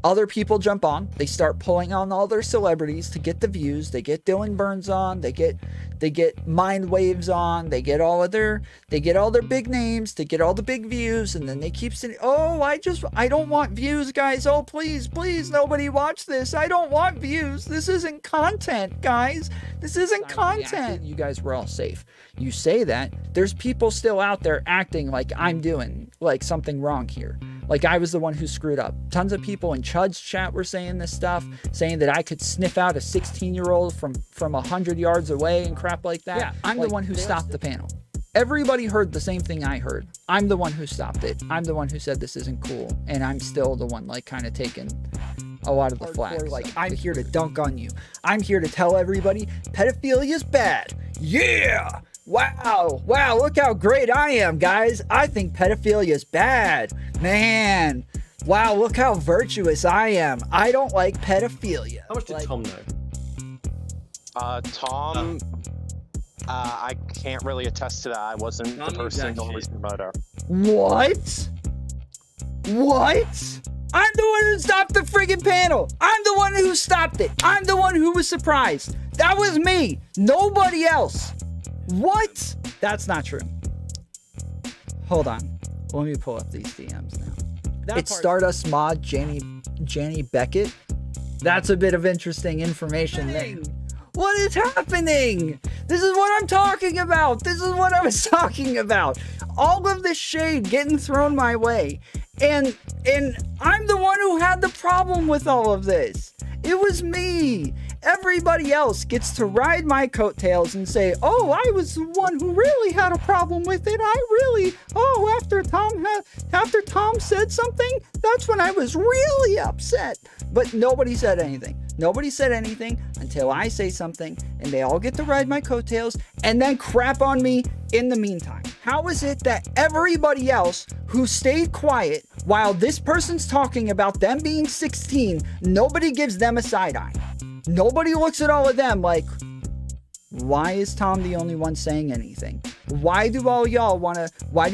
Other people jump on. They start pulling on all their celebrities to get the views. They get Dylan Burns on. They get Mind Waves on. They get all their big names. They get all the big views, and then they keep saying, "Oh, I don't want views, guys. Oh, please, nobody watch this. I don't want views. This isn't content, guys. This isn't content." You guys were all safe. You say that. There's people still out there acting like I'm doing like something wrong here. Like I was the one who screwed up. Tons of people in Chud's chat were saying this stuff, saying that I could sniff out a 16-year-old from 100 yards away and crap like that. Yeah, I'm the one who stopped the panel. Everybody heard the same thing I heard. I'm the one who stopped it. I'm the one who said this isn't cool, and I'm still the one like kind of taking a lot of the flack. Like, I'm here to dunk on you. I'm here to tell everybody pedophilia is bad. Yeah. Wow, look how great I am, guys. I think pedophilia is bad. Man, wow, look how virtuous I am. I don't like pedophilia. How much did Tom know? Tom, I can't really attest to that. I wasn't the person who was the motor. What? I'm the one who stopped the friggin' panel. I'm the one who stopped it. I'm the one who was surprised. That was me. Nobody else. What? That's not true. Hold on. Let me pull up these DMs now. It's Stardust Mod, Janie Beckett. That's a bit of interesting information there. What is happening? This is what I'm talking about. This is what I was talking about. All of this shade getting thrown my way. And I'm the one who had the problem with all of this. It was me. Everybody else gets to ride my coattails and say, "Oh, I was the one who really had a problem with it. After Tom said something, that's when I was really upset." But nobody said anything. Nobody said anything until I say something, and they all get to ride my coattails and then crap on me in the meantime. How is it that everybody else who stayed quiet while this person's talking about them being 16, nobody gives them a side eye? Nobody looks at all of them like, why is Tom the only one saying anything? Why do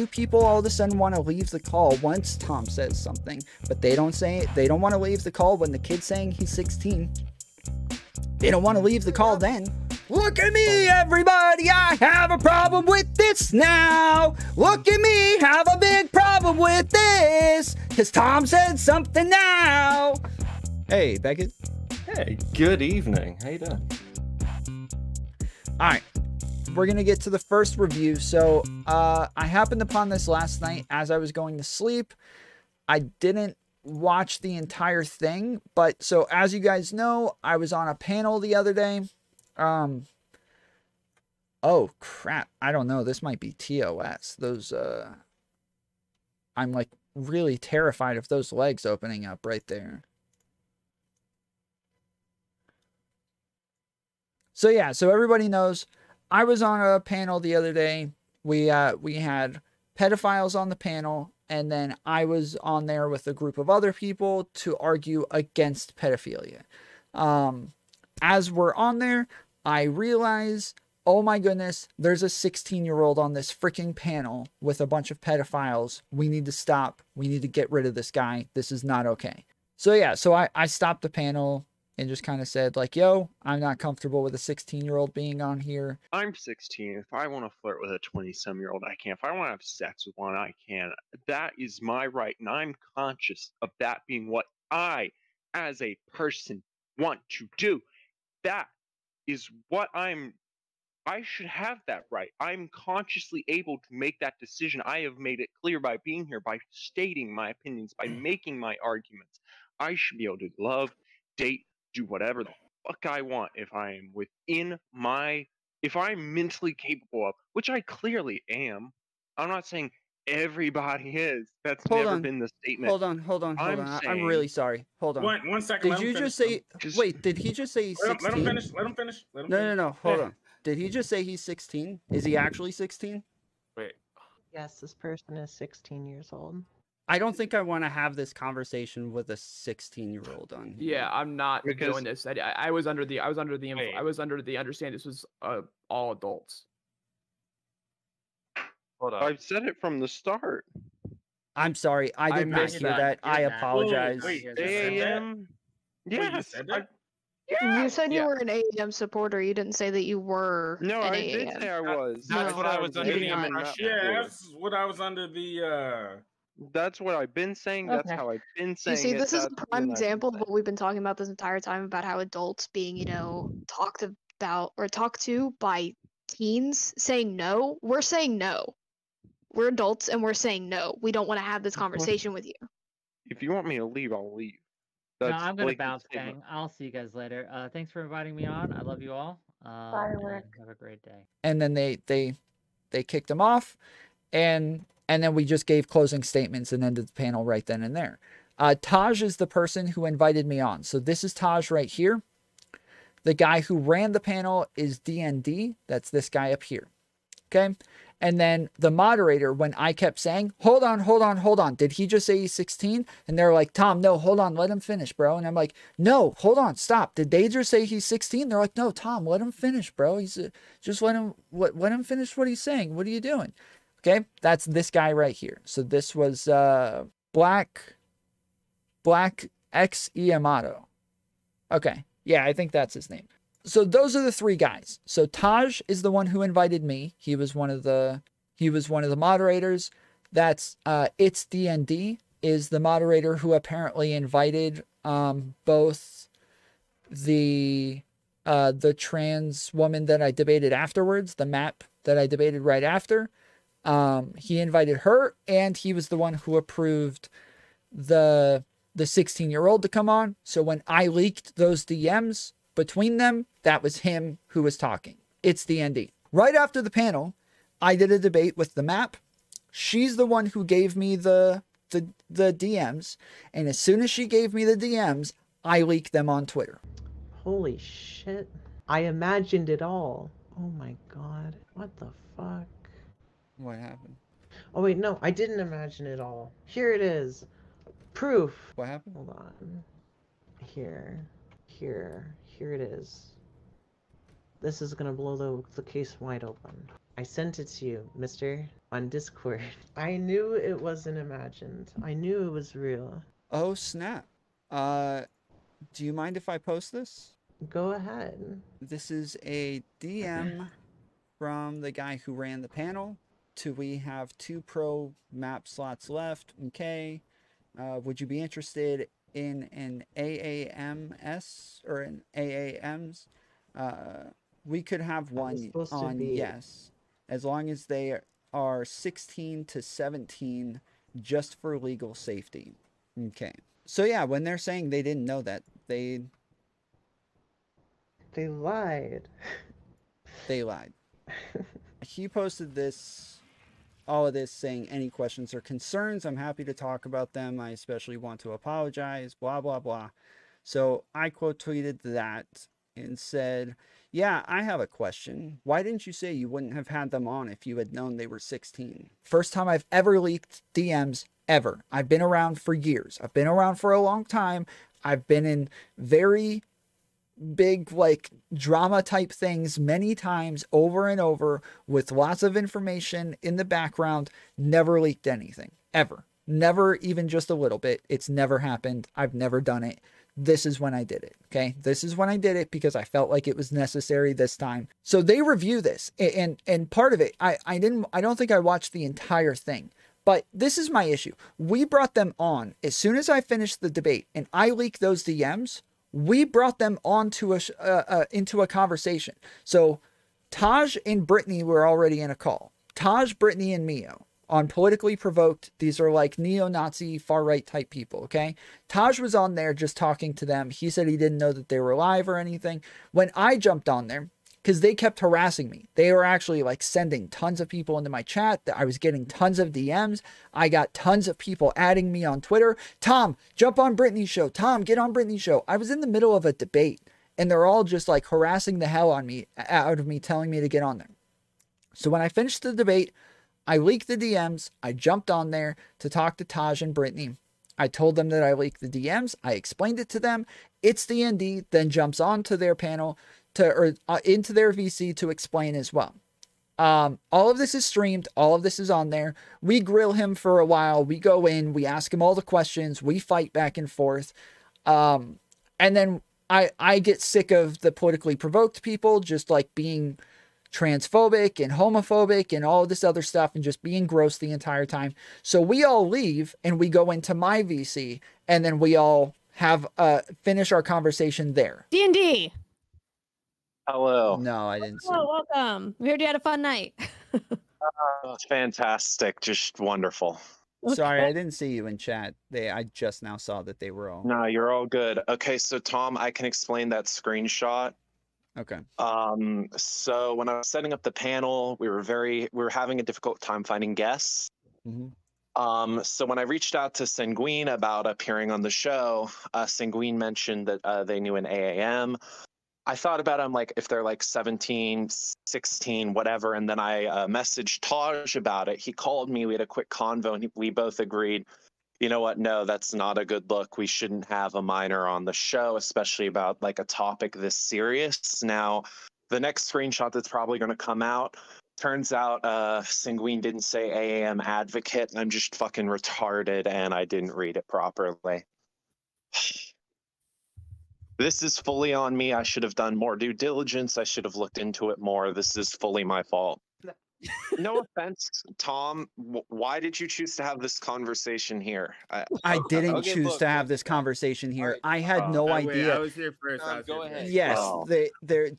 people all of a sudden want to leave the call once Tom says something, but they don't say it? They don't want to leave the call when the kid's saying he's 16. They don't want to leave the call then. Look at me, everybody, I have a problem with this now. Look at me, have a big problem with this, because Tom said something now. Hey, Beckett. Hey, good evening. How you doing? All right, we're going to get to the first review. So I happened upon this last night as I was going to sleep. I didn't watch the entire thing, but so as you guys know, I was on a panel the other day. Oh, crap. I don't know. This might be TOS. Those, I'm like really terrified of those legs opening up right there. So yeah, so everybody knows I was on a panel the other day. We had pedophiles on the panel, and then I was on there with a group of other people to argue against pedophilia. As we're on there, I realize, oh my goodness, there's a 16-year-old on this freaking panel with a bunch of pedophiles. We need to stop. We need to get rid of this guy. This is not okay. So yeah, so I stopped the panel and just kind of said, like, yo, I'm not comfortable with a 16-year-old being on here. I'm 16. If I want to flirt with a 20-some-year-old, I can. If I want to have sex with one, I can. That is my right, and I'm conscious of that being what I, as a person, want to do. That is what I should have that right. I'm consciously able to make that decision. I have made it clear by being here, by stating my opinions, by making my arguments. I should be able to love, date, do whatever the fuck I want if I'm if I'm mentally capable of, which I clearly am. I'm not saying everybody is. That's never been the statement. Hold on. I'm really sorry. Hold on. One second. Did you just say? Wait, did he just say he's 16? Let him finish. No. Hold on. Did he just say he's 16? Is he actually 16? Wait. Yes, this person is 16 years old. I don't think I want to have this conversation with a 16-year-old on here. Yeah, I'm not doing this. I was under the understanding this was all adults. Hold on. I've said it from the start. I'm sorry. I did not missed hear that. that. I apologize. Wait, you said that? AM. Wait, you Yes. said that? You said you Yeah. were an AAM supporter. You didn't say that you were No, an I did AAM. say I was. That's No, what I was you under did the not. impression. Yeah, that's what I was under the. That's what I've been saying. That's Okay. how I've been You saying see, it. this is a That's prime what I've been example of saying. what we've been talking about this entire time about how adults being, talked about or talked to by teens saying no. We're saying no. We're adults and we're saying no. We don't want to have this conversation with you. If you want me to leave, I'll leave. No, That's I'm gonna blatant bounce, statement. gang. I'll see you guys later. Thanks for inviting me on. I love you all. Firework. And have a great day. And then they kicked him off, and then we just gave closing statements and ended the panel right then and there. Taj is the person who invited me on. So this is Taj right here. The guy who ran the panel is DND. That's this guy up here. Okay. And then the moderator, when I kept saying, hold on. Did he just say he's 16? And they're like, Tom, no, hold on. Let him finish, bro. And I'm like, no, hold on. Stop. Did they just say he's 16? They're like, no, Tom, let him finish, bro. He's just let him finish what he's saying. What are you doing? Okay. That's this guy right here. So this was Black X Yamato. Okay. Yeah, I think that's his name. So those are the three guys. So Taj is the one who invited me. He was one of the moderators. That's It's DND is the moderator who apparently invited both the trans woman that I debated afterwards, the map that I debated right after. He invited her, and he was the one who approved the 16-year-old to come on. So when I leaked those DMs between them, that was him who was talking. It's DND. Right after the panel, I did a debate with the map. She's the one who gave me the DMs, and as soon as she gave me the DMs, I leaked them on Twitter. Holy shit. I imagined it all. Oh my god. What the fuck? What happened? Oh wait, no, I didn't imagine it all. Here it is. Proof. What happened? Hold on. Here it is. This is gonna blow the case wide open. I sent it to you, mister, on Discord. I knew it wasn't imagined. I knew it was real. Oh, snap. Do you mind if I post this? Go ahead. This is a DM from the guy who ran the panel. We have 2 pro map slots left. Okay. Would you be interested in an AAMS or an AAMs? We could have one on yes, as long as they are 16 to 17, just for legal safety. Okay. So yeah, when they're saying they didn't know that, they lied. They lied. He posted all of this saying, any questions or concerns, I'm happy to talk about them. I especially want to apologize, blah, blah, blah. So I quote tweeted that and said, yeah, I have a question. Why didn't you say you wouldn't have had them on if you had known they were 16? First time I've ever leaked DMs ever. I've been around for years. I've been around for a long time. I've been in very big drama type things many times over and over with lots of information in the background. Never leaked anything ever. Never even just a little bit. It's never happened. I've never done it. This is when I did it. Okay. This is when I did it because I felt like it was necessary this time. So they review this and part of it, I don't think I watched the entire thing, but this is my issue. We brought them on as soon as I finished the debate and I leaked those DMs. We brought them onto into a conversation. So Taj and Brittany were already in a call. Taj, Brittany, and Mio on Politically Provoked. These are like neo-Nazi far-right type people, okay? Taj was on there just talking to them. He said he didn't know that they were live or anything. When I jumped on there, because they kept harassing me. They were actually sending tons of people into my chat. I was getting tons of DMs. I got tons of people adding me on Twitter. Tom, jump on Brittany's show. Tom, get on Brittany's show. I was in the middle of a debate and they're all just harassing the hell out of me, telling me to get on there. So when I finished the debate, I leaked the DMs. I jumped on there to talk to Taj and Brittany. I told them that I leaked the DMs. I explained it to them. It's DND, then jumps on to their panel into their VC to explain as well. All of this is streamed. All of this is on there. We grill him for a while. We go in. We ask him all the questions. We fight back and forth. And then I get sick of the politically provoked people just like being transphobic and homophobic and all this other stuff and just being gross the entire time. So we all leave and we go into my VC and then we all have finish our conversation there. D&D. Hello. No, I didn't see. Hello, welcome. We heard you had a fun night. It's fantastic. Just wonderful. Sorry, I didn't see you in chat. I just now saw that they were all. No, you're all good. Okay, so Tom, I can explain that screenshot. Okay. So when I was setting up the panel, we were having a difficult time finding guests. So when I reached out to Sanguine about appearing on the show, Sanguine mentioned that they knew an AAM. I thought about it, I'm like, if they're like 17, 16, whatever, and then I messaged Taj about it. He called me, we had a quick convo, and we both agreed, you know what, no, that's not a good look. We shouldn't have a minor on the show, especially about like a topic this serious. Now, the next screenshot that's probably going to come out, turns out Sanguine didn't say AAM advocate, and I'm just fucking retarded, and I didn't read it properly. This is fully on me. I should have done more due diligence. I should have looked into it more. This is fully my fault. No offense, Tom. Why did you choose to have this conversation here? I didn't choose to have this conversation here. I had no idea. I was here first. Go ahead. Yes, Wow.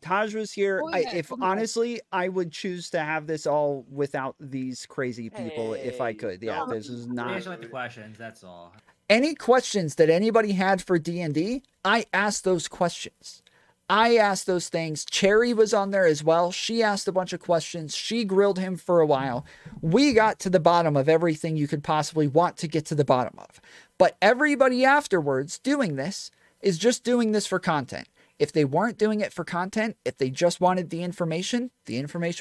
Taj was here. Go ahead, If go ahead. honestly, I would choose to have this all without these crazy people if I could. Yeah, this is not. Finish with the questions. That's all. Any questions that anybody had for D&D, I asked those questions. I asked those things. Cherry was on there as well. She asked a bunch of questions. She grilled him for a while. We got to the bottom of everything you could possibly want to get to the bottom of. But everybody afterwards doing this is just doing this for content. If they weren't doing it for content, if they just wanted the information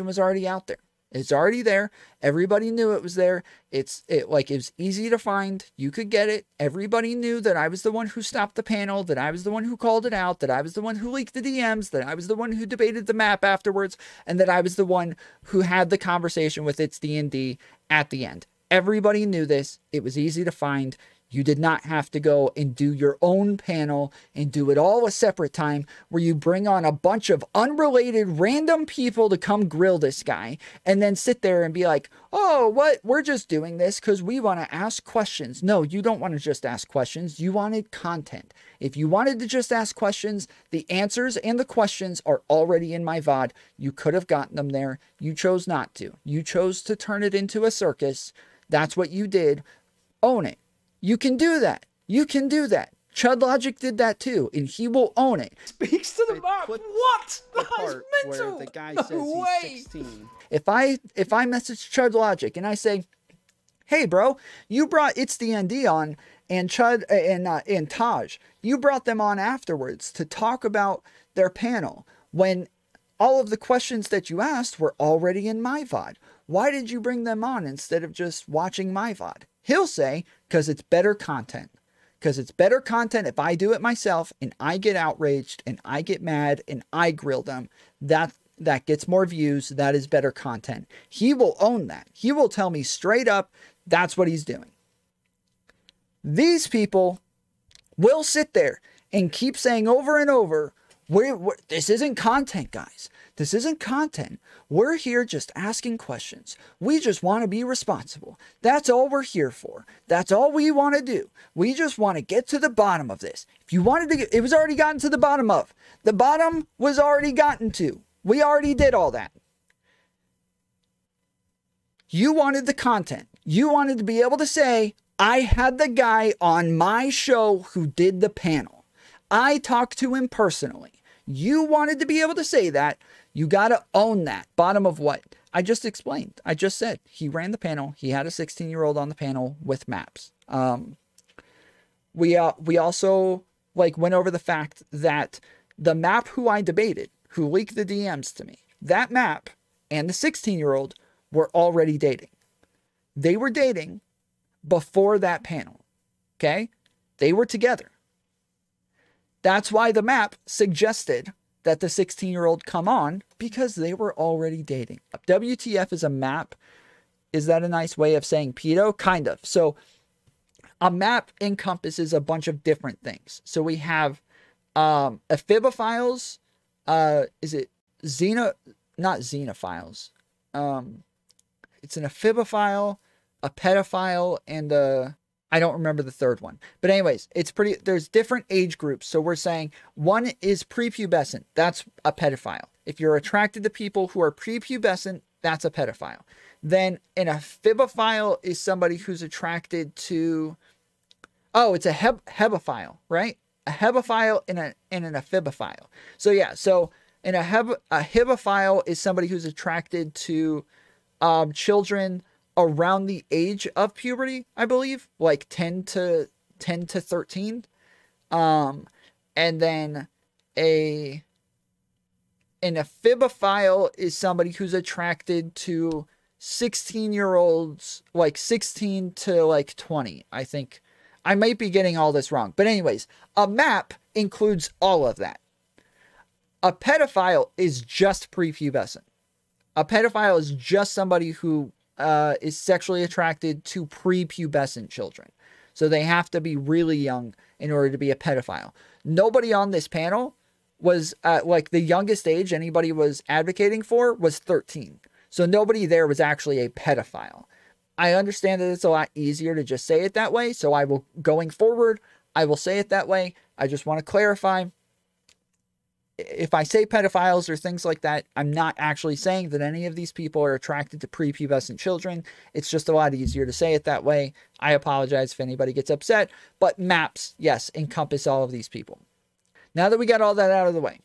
was already out there. It's already there. Everybody knew it was there. It was easy to find. You could get it. Everybody knew that I was the one who stopped the panel, that I was the one who called it out, that I was the one who leaked the DMs, that I was the one who debated the map afterwards, and that I was the one who had the conversation with its D&D at the end. Everybody knew this. It was easy to find. You did not have to go and do your own panel and do it all a separate time where you bring on a bunch of unrelated random people to come grill this guy and then sit there and be like, oh, what? We're just doing this because we want to ask questions. No, you don't want to just ask questions. You wanted content. If you wanted to just ask questions, the answers and the questions are already in my VOD. You could have gotten them there. You chose not to. You chose to turn it into a circus. That's what you did. Own it. You can do that. You can do that. Chud Logic did that too, and he will own it. Speaks to the map. What? The That's part mental. where the guy No says way. he's 16. If I message Chud Logic and I say, hey bro, you brought It's D&D on and Chud and Taj, you brought them on afterwards to talk about their panel when all of the questions that you asked were already in my VOD. Why did you bring them on instead of just watching my VOD? He'll say, because it's better content. Because it's better content if I do it myself and I get outraged and I get mad and I grill them. That gets more views. That is better content. He will own that. He will tell me straight up that's what he's doing. These people will sit there and keep saying over and over, this isn't content, guys. This isn't content. We're here just asking questions. We just want to be responsible. That's all we're here for. That's all we want to do. We just want to get to the bottom of this. If you wanted to get, it was already gotten to the bottom of. The bottom was already gotten to. We already did all that. You wanted the content. You wanted to be able to say, I had the guy on my show who did the panel. I talked to him personally. You wanted to be able to say that. You got to own that. Bottom of what? I just explained. I just said he ran the panel. He had a 16-year-old on the panel with maps. We also went over the fact that the map who I debated, who leaked the DMs to me, that map and the 16-year-old were already dating. They were dating before that panel. Okay? They were together. That's why the map suggested that the 16-year-old come on because they were already dating. WTF is a map. Is that a nice way of saying pedo? Kind of. So a map encompasses a bunch of different things. So we have amphibophiles. Is it not xenophiles? It's an amphibophile, a pedophile, and I don't remember the third one. But anyways, there's different age groups. So we're saying one is prepubescent. That's a pedophile. If you're attracted to people who are prepubescent, that's a pedophile. Then an amphibophile is somebody who's attracted to, it's a hebophile, right? A hebophile and an amphibophile. So yeah, so a hebophile is somebody who's attracted to children around the age of puberty, I believe, like 10 to 13. And then an amphibophile is somebody who's attracted to 16-year-olds, like 16 to like 20, I think. I might be getting all this wrong. But anyways, a map includes all of that. A pedophile is just prepubescent. A pedophile is just somebody who is sexually attracted to prepubescent children. So they have to be really young in order to be a pedophile. Nobody on this panel was like the youngest age anybody was advocating for was 13. So nobody there was actually a pedophile. I understand that it's a lot easier to just say it that way. So going forward, I will say it that way. I just want to clarify. If I say pedophiles or things like that, I'm not actually saying that any of these people are attracted to prepubescent children. It's just a lot easier to say it that way. I apologize if anybody gets upset, but maps, yes, encompass all of these people. Now that we got all that out of the way,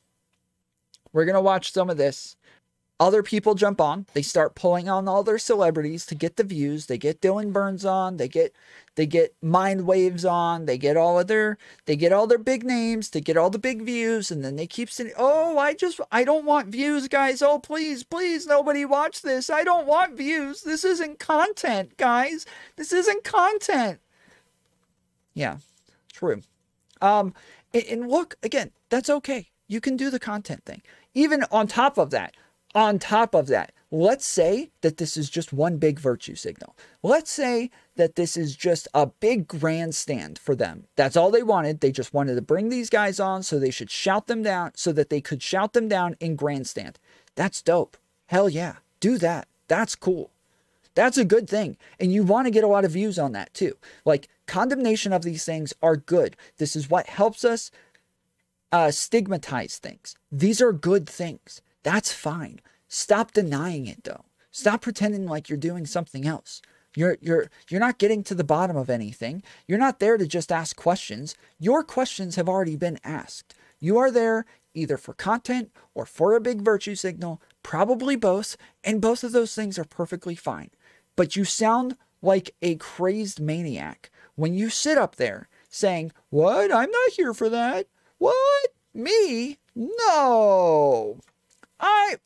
we're going to watch some of this. Other people jump on. They start pulling on all their celebrities to get the views. They get Dylan Burns on. They get Mind Waves on. They get all their big names to get all the big views. And then they keep saying, oh, I don't want views, guys. Oh, please, nobody watch this. I don't want views. This isn't content, guys. This isn't content. Yeah, true. And look, again, that's okay. You can do the content thing. Even on top of that, let's say that this is just one big virtue signal. Let's say that this is just a big grandstand for them. That's all they wanted. They just wanted to bring these guys on so they should shout them down, so that they could shout them down in grandstand. That's dope. Hell yeah. Do that. That's cool. That's a good thing. And you want to get a lot of views on that too. Like, condemnation of these things are good. This is what helps us stigmatize things. These are good things. That's fine. Stop denying it though. Stop pretending like you're doing something else. You're not getting to the bottom of anything. You're not there to just ask questions. Your questions have already been asked. You are there either for content or for a big virtue signal, probably both, and both of those things are perfectly fine. But you sound like a crazed maniac when you sit up there saying, "What? I'm not here for that. What? Me? No.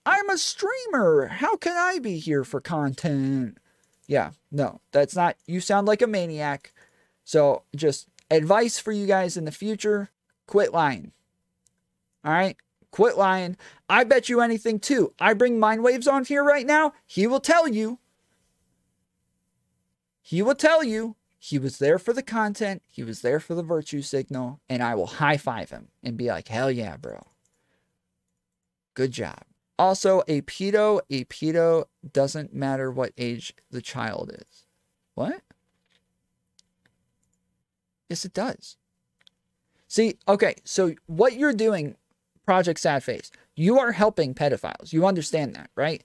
I'm a streamer. How can I be here for content?" Yeah, no, that's not, you sound like a maniac. So just advice for you guys in the future, quit lying. All right, quit lying. I bet you anything too. I bring Mind Waves on here right now. He will tell you. He will tell you he was there for the content. He was there for the virtue signal. And I will high five him and be like, hell yeah, bro. Good job. Also, a pedo doesn't matter what age the child is. What? Yes, it does. See, okay, so what you're doing, Project Sad Face, you are helping pedophiles. You understand that, right?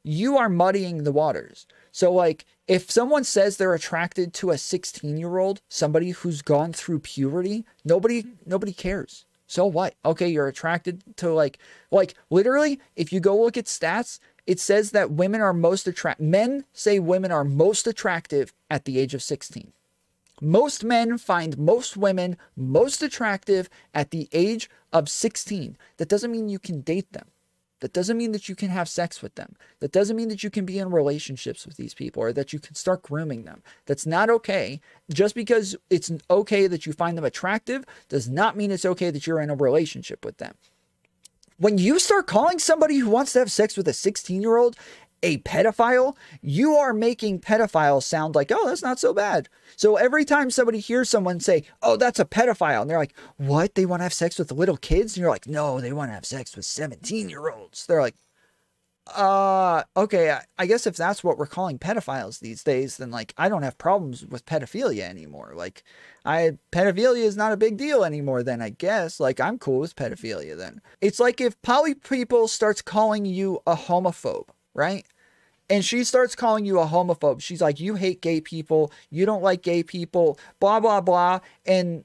You are muddying the waters. So, like, if someone says they're attracted to a 16-year-old, somebody who's gone through puberty, nobody cares. So what? Okay, you're attracted to like literally, if you go look at stats, it says that men say women are most attractive at the age of 16. Most men find most women most attractive at the age of 16. That doesn't mean you can date them. That doesn't mean that you can have sex with them. That doesn't mean that you can be in relationships with these people or that you can start grooming them. That's not okay. Just because it's okay that you find them attractive does not mean it's okay that you're in a relationship with them. When you start calling somebody who wants to have sex with a 16-year-old a pedophile, you are making pedophile sound like, oh, that's not so bad. So every time somebody hears someone say, oh, that's a pedophile, and they're like, what? They want to have sex with little kids? And you're like, no, they want to have sex with 17-year-olds. They're like, okay, I guess if that's what we're calling pedophiles these days, then like I don't have problems with pedophilia anymore. Like pedophilia is not a big deal anymore then, I guess. Like I'm cool with pedophilia then. It's like if poly people starts calling you a homophobe, right? And she starts calling you a homophobe. She's like, you hate gay people, you don't like gay people, blah blah blah. And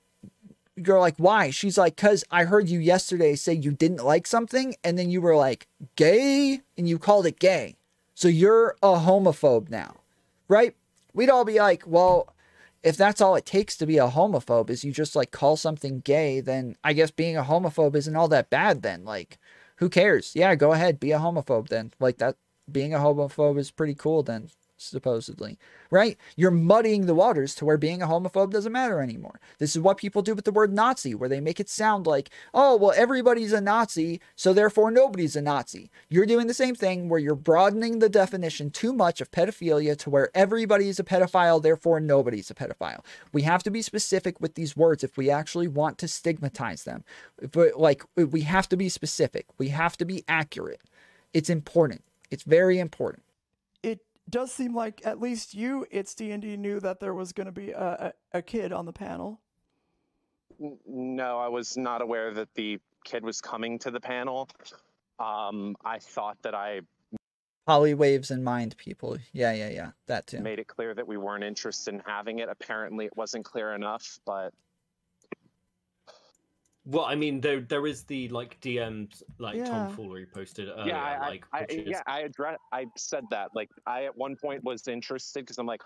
you're like, why? She's like, because I heard you yesterday say you didn't like something, and then you were like, gay, and you called it gay. So you're a homophobe now, right? We'd all be like, well, if that's all it takes to be a homophobe is you just like call something gay, then I guess being a homophobe isn't all that bad then. Like, who cares? Yeah, go ahead, be a homophobe then. Like that, being a homophobe is pretty cool then, supposedly, right? You're muddying the waters to where being a homophobe doesn't matter anymore. This is what people do with the word Nazi, where they make it sound like, oh, well, everybody's a Nazi, so therefore nobody's a Nazi. You're doing the same thing where you're broadening the definition too much of pedophilia to where everybody is a pedophile, therefore nobody's a pedophile. We have to be specific with these words if we actually want to stigmatize them. But like, we have to be specific. We have to be accurate. It's important. It's very important. It does seem like at least you, It's D&D, knew that there was going to be a kid on the panel. No, I was not aware that the kid was coming to the panel. I thought that I Polywaves and mind people. Yeah. That too. made it clear that we weren't interested in having it. Apparently it wasn't clear enough, but... Well, I mean, there is the like DMs like Yeah. Tomfoolery posted earlier. Yeah, I I said that. Like, I at one point was interested because I'm like,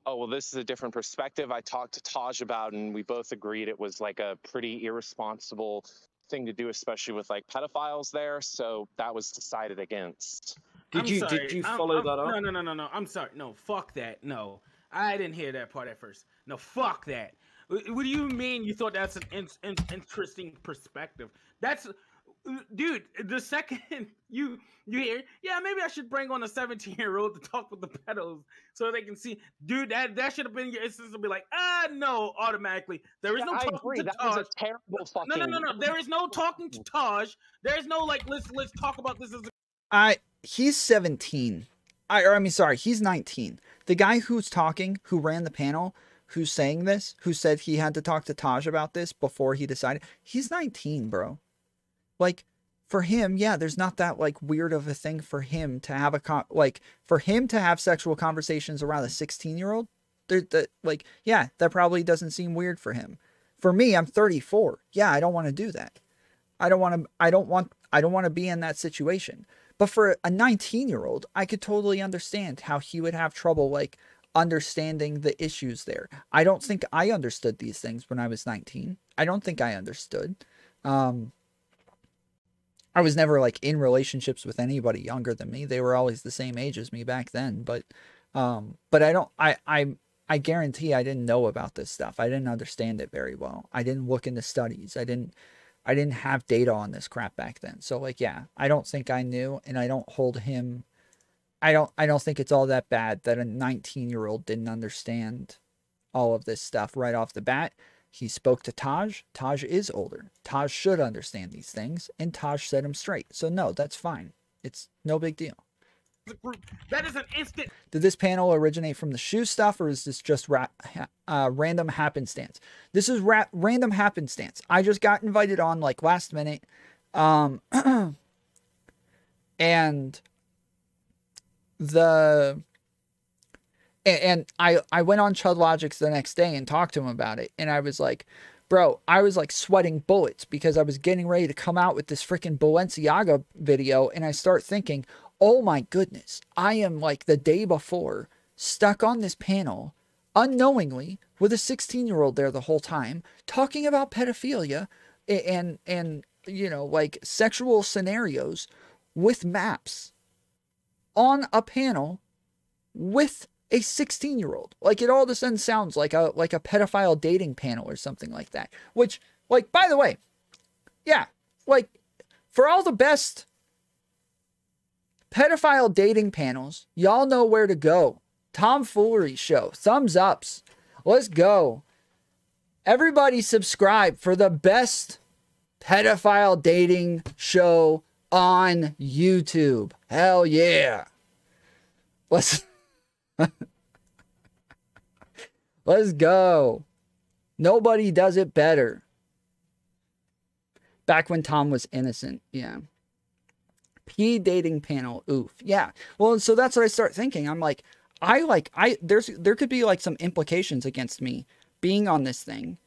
oh, well, this is a different perspective. I talked to Taj about, and we both agreed it was like a pretty irresponsible thing to do, especially with like pedophiles there. So that was decided against. Did you follow that up? No. I'm sorry. No, fuck that. No, I didn't hear that part at first. No, fuck that. What do you mean you thought that's an interesting perspective? That's, dude, the second you hear, yeah, maybe I should bring on a 17-year-old to talk with the pedos so they can see. Dude, that should have been your instance to be like, no, automatically. There is no talking to that Taj. was a terrible fucking... No. There is no talking to Taj. There is no, like, let's talk about this as a... He's 17. He's 19. The guy who's talking, who ran the panel, who's saying this, who said he had to talk to Taj about this before he decided, he's 19, bro. Like, for him, yeah, there's not that, like, weird of a thing for him to have for him to have sexual conversations around a 16-year-old. Like, yeah, that probably doesn't seem weird for him. For me, I'm 34. Yeah, I don't want to do that. I don't want to be in that situation. But for a 19-year-old, I could totally understand how he would have trouble, like, understanding the issues there. I don't think I understood these things when I was 19. I don't think I understood. I was never like in relationships with anybody younger than me. They were always the same age as me back then. But I guarantee I didn't know about this stuff. I didn't understand it very well. I didn't look into studies. I didn't have data on this crap back then. So like, yeah, I don't think I knew, and I don't hold him. I don't think it's all that bad that a 19-year-old didn't understand all of this stuff right off the bat. He spoke to Taj. Taj is older. Taj should understand these things, and Taj set him straight. So no, that's fine. It's no big deal. That is an instant. Did this panel originate from the shoe stuff, or is this just random happenstance? This is random happenstance. I just got invited on like last minute, and I went on Chud Logics the next day and talked to him about it, and I was like, bro, I was like sweating bullets because I was getting ready to come out with this freaking Balenciaga video, and I start thinking, oh my goodness, I am like the day before stuck on this panel unknowingly with a 16-year-old there the whole time talking about pedophilia and you know, like sexual scenarios with maps on a panel with a 16-year-old. Like, it all of a sudden sounds like a pedophile dating panel or something like that. Which, like, by the way, yeah, like, For all the best pedophile dating panels, y'all know where to go. Tomfoolery show. Thumbs ups. Let's go. Everybody subscribe for the best pedophile dating show on YouTube. Hell yeah. Let's go. Nobody does it better. Back when Tom was innocent. Yeah. P dating panel. Oof. Yeah. Well, so that's what I start thinking. I'm like, there could be like some implications against me being on this thing.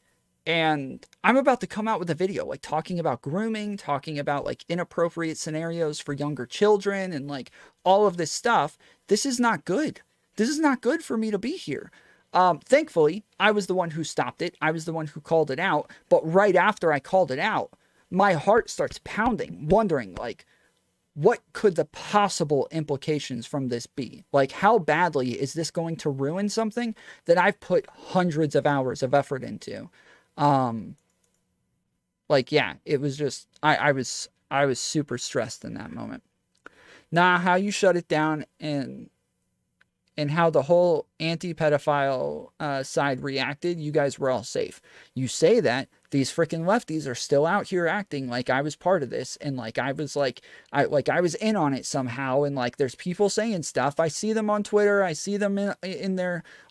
And I'm about to come out with a video like talking about grooming, talking about like inappropriate scenarios for younger children and like all of this stuff. This is not good. This is not good for me to be here. Thankfully, I was the one who stopped it. I was the one who called it out. But right after I called it out, my heart starts pounding, wondering like, what could the possible implications from this be? Like, how badly is this going to ruin something that I've put hundreds of hours of effort into? Like, yeah, it was just, I was super stressed in that moment. Nah, how you shut it down and how the whole anti-pedophile side reacted, you guys were all safe. You say that, these freaking lefties are still out here acting like I was part of this, and like I was I was in on it somehow, and like there's people saying stuff. I see them on Twitter, I see them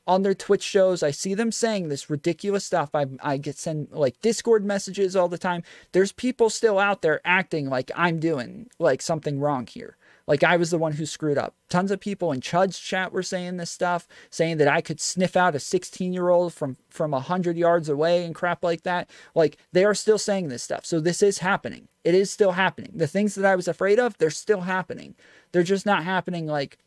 on their Twitch shows, I see them saying this ridiculous stuff. I get sent like Discord messages all the time. There's people still out there acting like I'm doing like something wrong here. Like I was the one who screwed up. Tons of people in Chud's chat were saying this stuff, saying that I could sniff out a 16-year-old from 100 yards away and crap like that. Like they are still saying this stuff. So this is happening. It is still happening. The things that I was afraid of, they're still happening. They're just not happening like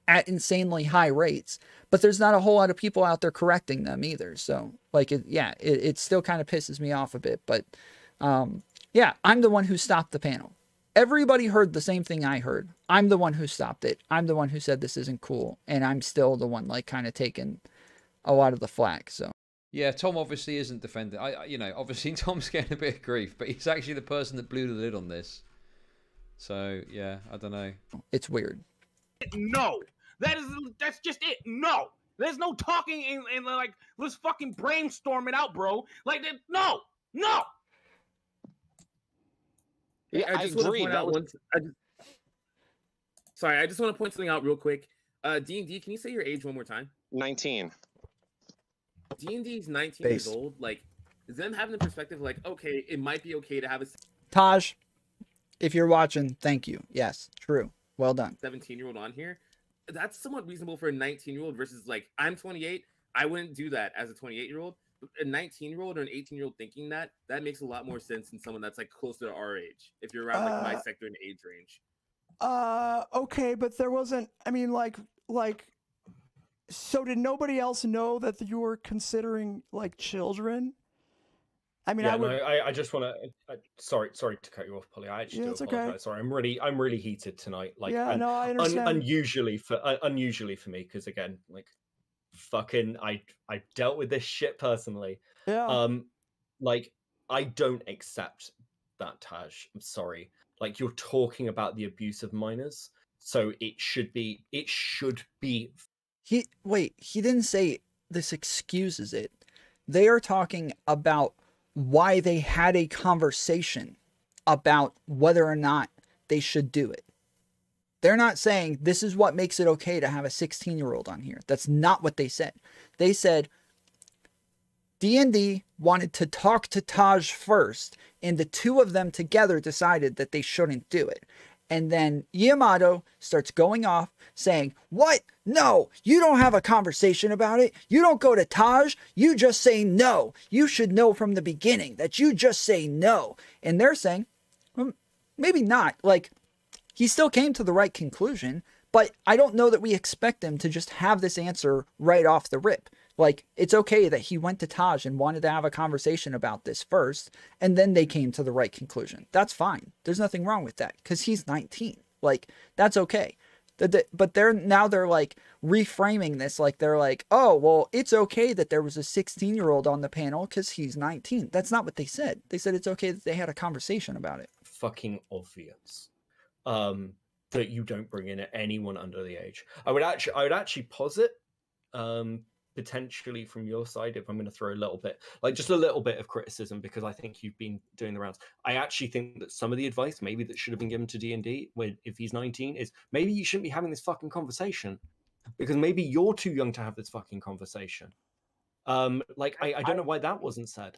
at insanely high rates. But there's not a whole lot of people out there correcting them either. So like, it still kind of pisses me off a bit. But yeah, I'm the one who stopped the panel. Everybody heard the same thing I heard. I'm the one who stopped it. I'm the one who said this isn't cool. And I'm still the one like kind of taking a lot of the flack. So yeah, Tom obviously isn't defending. Obviously Tom's getting a bit of grief, but he's actually the person that blew the lid on this. So yeah, I don't know. It's weird. No, that's just it. No, there's no talking and like let's fucking brainstorm it out, bro. Like no. Yeah, I just want to point out Sorry, I just want to point something out real quick. D&D, can you say your age one more time? 19. D&D's 19 years old. Like, is them having the perspective like, okay, it might be okay to have a Taj, if you're watching, thank you. Yes, true. Well done. 17-year-old on here. That's somewhat reasonable for a 19-year-old versus like, I'm 28. I wouldn't do that as a 28-year-old. A 19-year-old or an 18-year-old thinking that makes a lot more sense than someone that's like closer to our age. If you're around like my sector and age range. Okay, but there wasn't. I mean, like. So did nobody else know that you were considering like children? I mean, yeah, I just want to. Sorry to cut you off, Polly. I actually do apologize. Okay. Sorry, I'm really heated tonight. Like, yeah, no, I understand. Unusually for me, because again, like. Fucking I dealt with this shit personally. Yeah. Like I don't accept that, Taj. I'm sorry. Like you're talking about the abuse of minors, so it should be He didn't say this excuses it. They are talking about why they had a conversation about whether or not they should do it. They're not saying this is what makes it okay to have a 16-year-old on here. That's not what they said. They said D&D wanted to talk to Taj first, and the two of them together decided that they shouldn't do it. And then Yamato starts going off saying, what? No, you don't have a conversation about it. You don't go to Taj. You just say no. You should know from the beginning that you just say no. And they're saying, well, maybe not. Like, he still came to the right conclusion, but I don't know that we expect him to just have this answer right off the rip. Like, it's okay that he went to Taj and wanted to have a conversation about this first, and then they came to the right conclusion. That's fine. There's nothing wrong with that, because he's 19. Like, that's okay. But they're like reframing this, like they're like, oh, well, it's okay that there was a 16-year-old on the panel because he's 19. That's not what they said. They said it's okay that they had a conversation about it. fucking obvious that you don't bring in anyone under the age. I would actually posit, potentially from your side, if I'm going to throw a little bit, like just a little bit of criticism, because I think you've been doing the rounds. I actually think that some of the advice maybe that should have been given to D&D when if he's 19 is maybe you shouldn't be having this fucking conversation, because maybe you're too young to have this fucking conversation. Like I don't know why that wasn't said.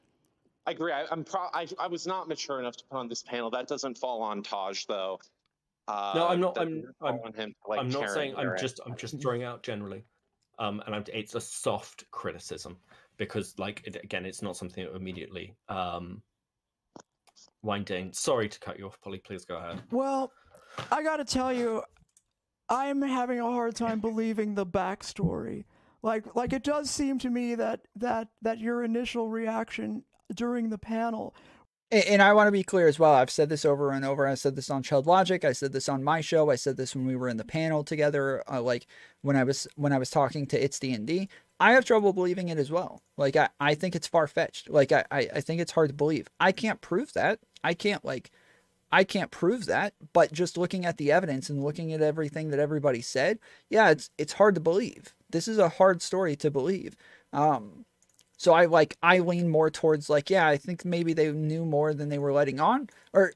I agree. I was not mature enough to put on this panel. That doesn't fall on Taj though. No, I'm not. I'm on him to, like, I'm not saying. I'm Karen just throwing out generally, and it's a soft criticism because, like, again, it's not something that immediately wind in. Sorry to cut you off, Polly. Please go ahead. Well, I gotta tell you, I'm having a hard time believing the backstory. Like it does seem to me that your initial reaction during the panel. And I want to be clear as well. I've said this over and over. I said this on Chud Logic. I said this on my show. I said this when we were in the panel together. Like when I was talking to It's D&D. I have trouble believing it as well. Like I think it's far fetched. Like I think it's hard to believe. I can't prove that. I can't prove that. But just looking at the evidence and looking at everything that everybody said, yeah, it's hard to believe. This is a hard story to believe. So I lean more towards like, yeah, I think maybe they knew more than they were letting on. Or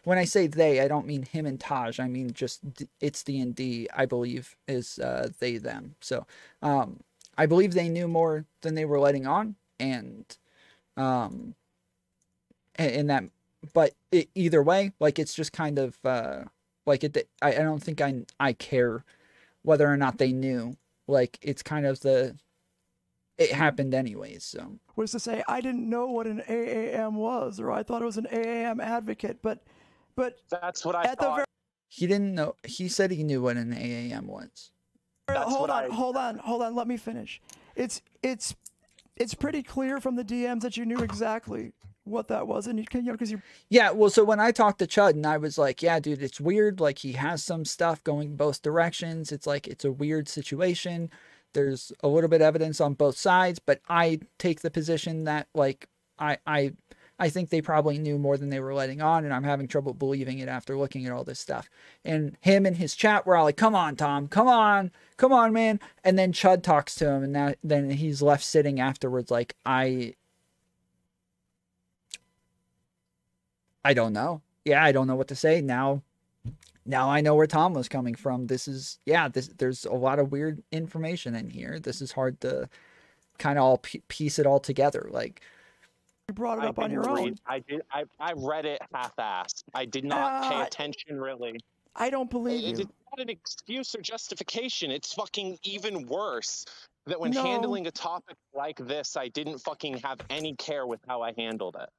when I say they, I don't mean him and Taj. I mean just It's D&D, I believe, is they, them. So I believe they knew more than they were letting on. And in that, but either way, like it's just kind of like it. I don't think I care whether or not they knew. Like it's kind of it happened anyways, so. Was to say, I didn't know what an AAM was, or I thought it was an AAM advocate, but that's what I thought. He didn't know. He said he knew what an AAM was. Hold on. Let me finish. It's pretty clear from the DMs that you knew exactly what that was, and because you. Yeah, well, so when I talked to Chud and I was like, yeah, dude, it's weird. Like he has some stuff going both directions. It's like it's a weird situation. There's a little bit of evidence on both sides, but I take the position that like I think they probably knew more than they were letting on, and I'm having trouble believing it after looking at all this stuff. And him and his chat were all like, "Come on, Tom, come on, man." And then Chud talks to him, and then he's left sitting afterwards like, I don't know. Yeah, I don't know what to say now. Now I know where Tom was coming from. There's a lot of weird information in here. This is hard to kind of all piece it all together. Like you brought it up on your own. I read it half-assed. I did not pay attention really. I don't believe you. It's not an excuse or justification. It's fucking even worse that when handling a topic like this, I didn't fucking have any care with how I handled it.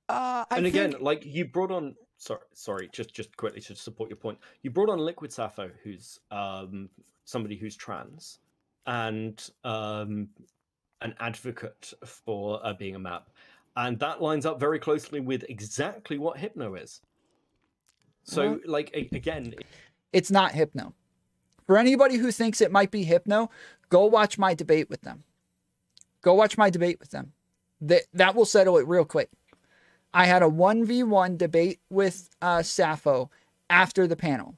Again, like you brought on. Sorry, just quickly to support your point. You brought on Liquid Sappho, who's somebody who's trans and an advocate for being a map. And that lines up very closely with exactly what Hypno is. So, like, again... It's not Hypno. For anybody who thinks it might be Hypno, go watch my debate with them. Go watch my debate with them. That will settle it real quick. I had a 1v1 debate with Sappho after the panel.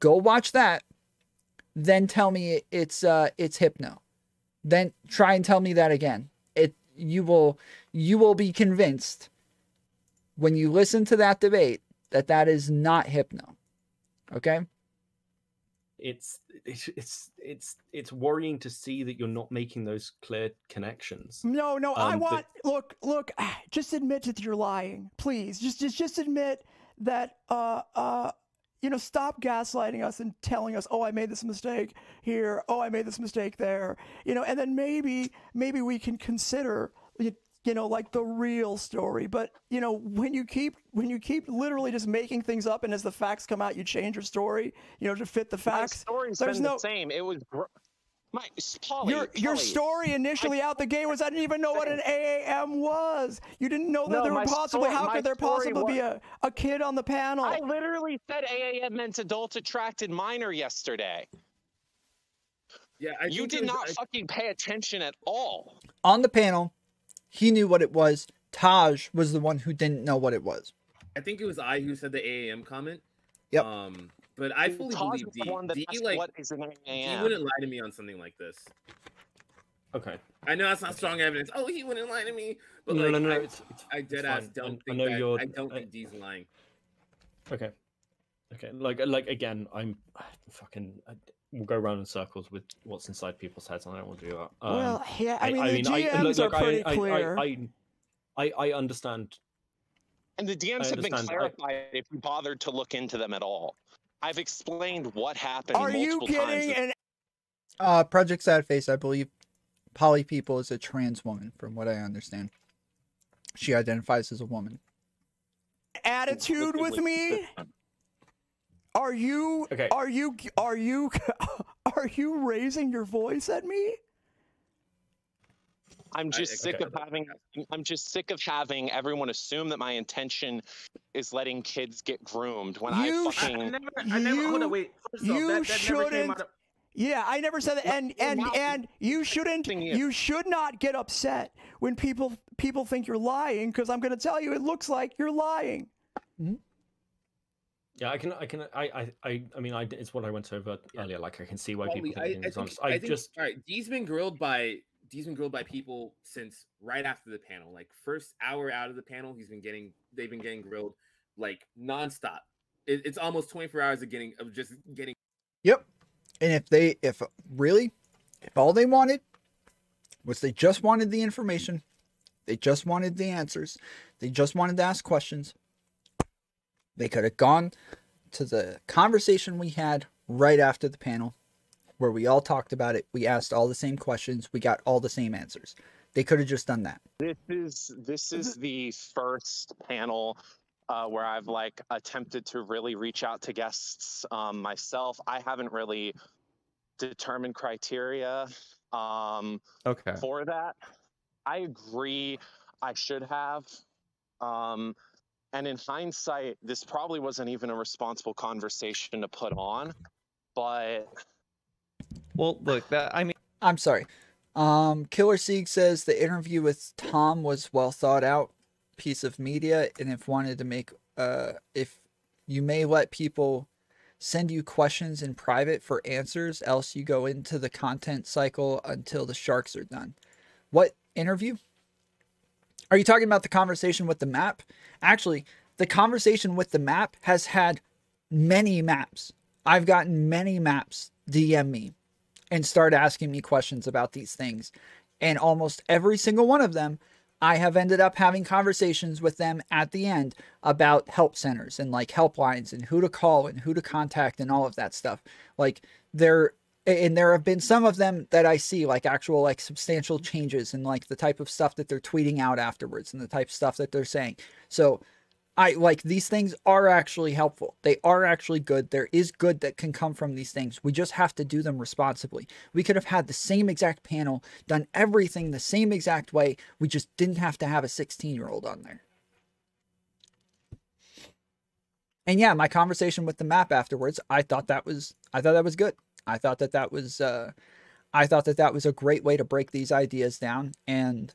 Go watch that. Then tell me it's Hypno. Then try and tell me that again. You will be convinced when you listen to that debate that is not Hypno. Okay? It's worrying to see that you're not making those clear connections. No, I want look. Just admit that you're lying, please. Just admit that. Stop gaslighting us and telling us, oh, I made this mistake here. Oh, I made this mistake there. And then maybe we can consider. Like the real story. But when you keep literally just making things up, and as the facts come out, you change your story, to fit the facts. My story's been the same. It was your story initially out the gate was, I didn't even know what an AAM was. You didn't know that there were possibly. How could there possibly be a kid on the panel? I literally said AAM meant adult attracted minor yesterday. Yeah, you did not fucking pay attention at all. On the panel, he knew what it was. Taj was the one who didn't know what it was. I think it was I who said the AAM comment. Yep. But I fully Taj believe is D. the one that D asked like what is an D AAM. wouldn't lie to me on something like this. Okay. I know that's not strong evidence. Oh, he wouldn't lie to me. But No, like, no, no. I dead ass don't think I don't think D's lying. Okay. Okay. Like again, I'm fucking. We'll go around in circles with what's inside people's heads, and I don't want to do that. Well, yeah, I mean, the GMs are pretty clear. I understand. And the DMs have been clarified if you bothered to look into them at all. I've explained what happened multiple times. Project Sad Face, I believe Polly People is a trans woman, from what I understand. She identifies as a woman. Attitude with me? Are you raising your voice at me? I'm just sick of having everyone assume that my intention is letting kids get groomed when I never hold on, wait. First off, that never came out of... Yeah, I never said that, and you shouldn't. You should not get upset when people think you're lying, because I'm going to tell you, it looks like you're lying. Mm-hmm. Yeah, I mean, it's what I went over earlier. Like, I can see why people think it's honest. I think, all right, D's been grilled by people since right after the panel. Like, first hour out of the panel, they've been getting grilled like nonstop. It's almost 24 hours of just getting. Yep. And if all they wanted was they just wanted the information, they just wanted the answers, they just wanted to ask questions, they could have gone to the conversation we had right after the panel where we all talked about it. We asked all the same questions. We got all the same answers. They could have just done that. This is the first panel where I've like attempted to really reach out to guests myself. I haven't really determined criteria for that. I agree I should have. And in hindsight, this probably wasn't even a responsible conversation to put on, but... Well, look, I'm sorry. Killer Sieg says the interview with Tom was well thought out piece of media, and if you may let people send you questions in private for answers, else you go into the content cycle until the sharks are done. What interview? Are you talking about the conversation with the map? Actually, the conversation with the map has had many maps. I've gotten many maps DM me and start asking me questions about these things. And almost every single one of them, I have ended up having conversations with them at the end about help centers and like helplines and who to call and who to contact and all of that stuff. Like there have been some of them that I see like actual like substantial changes in like the type of stuff that they're tweeting out afterwards and the type of stuff that they're saying. So I like these things are actually helpful. They are actually good. There is good that can come from these things. We just have to do them responsibly. We could have had the same exact panel, done everything the same exact way. We just didn't have to have a 16-year-old on there. And yeah, my conversation with the map afterwards, I thought that was good. I thought that was a great way to break these ideas down and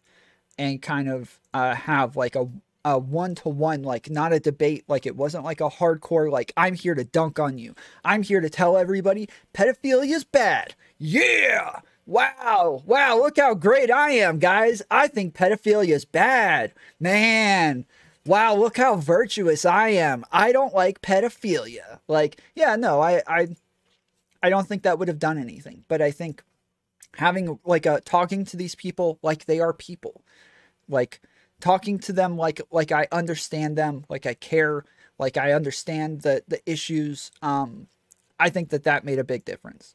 kind of have like a one-to-one, like not a debate. Like it wasn't like a hardcore, like I'm here to dunk on you. I'm here to tell everybody pedophilia is bad. Yeah. Wow. Look how great I am, guys. I think pedophilia is bad, man. Wow. Look how virtuous I am. I don't like pedophilia. Like, yeah, no, I don't think that would have done anything, but I think having like talking to these people like they are people, like talking to them like I understand them, like I care, like I understand the issues. I think that made a big difference.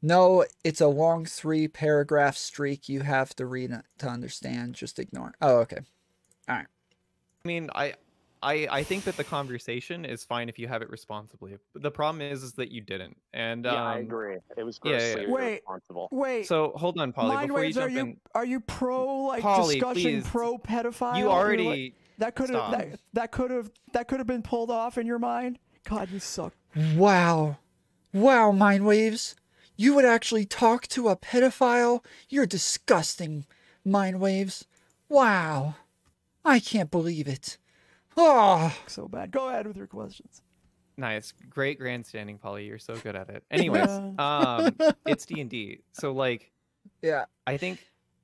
No, it's a long 3-paragraph streak. You have to read it to understand. Just ignore. Oh, okay. All right. I mean, I think that the grossly is fine if you have it responsibly. The problem is that you didn't. And yeah, I agree. It was grossly irresponsible. Wait. So hold on, Polly. Mind before waves, you jump in, are you pro like Polly, discussion please. pro pedophile? You already that could have been pulled off in your mind. God, you suck. Wow, Mind Waves. You would actually talk to a pedophile? You're disgusting, Mind Waves. Wow. I can't believe it. Oh, so bad. Go ahead with your questions. Nice, great grandstanding, Polly. You're so good at it. Anyways, it's D&D, so like, yeah, I think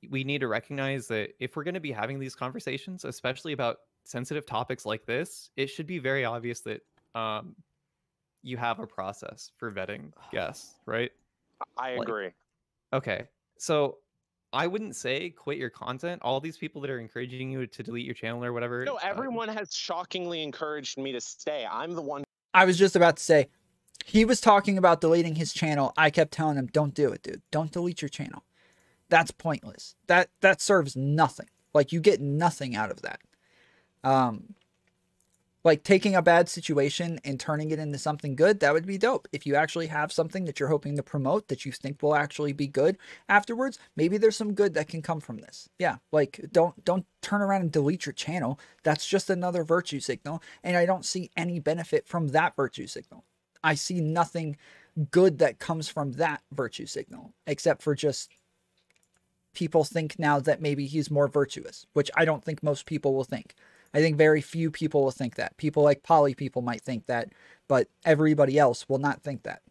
we need to recognize that if we're going to be having these conversations, especially about sensitive topics like this, it should be very obvious that you have a process for vetting guests, right? I agree. Okay, so I wouldn't say quit your content. All these people that are encouraging you to delete your channel or whatever. No, everyone has shockingly encouraged me to stay. I'm the one. I was just about to say, he was talking about deleting his channel. I kept telling him, don't do it, dude. Don't delete your channel. That's pointless. That serves nothing. Like, you get nothing out of that. Like, taking a bad situation and turning it into something good, that would be dope. If you actually have something that you're hoping to promote that you think will actually be good afterwards, maybe there's some good that can come from this. Yeah, like, don't turn around and delete your channel. That's just another virtue signal, and I don't see any benefit from that virtue signal. I see nothing good that comes from that virtue signal, except for just people think now that maybe he's more virtuous, which I don't think most people will think. I think very few people will think that. People like Poly people might think that, but everybody else will not think that.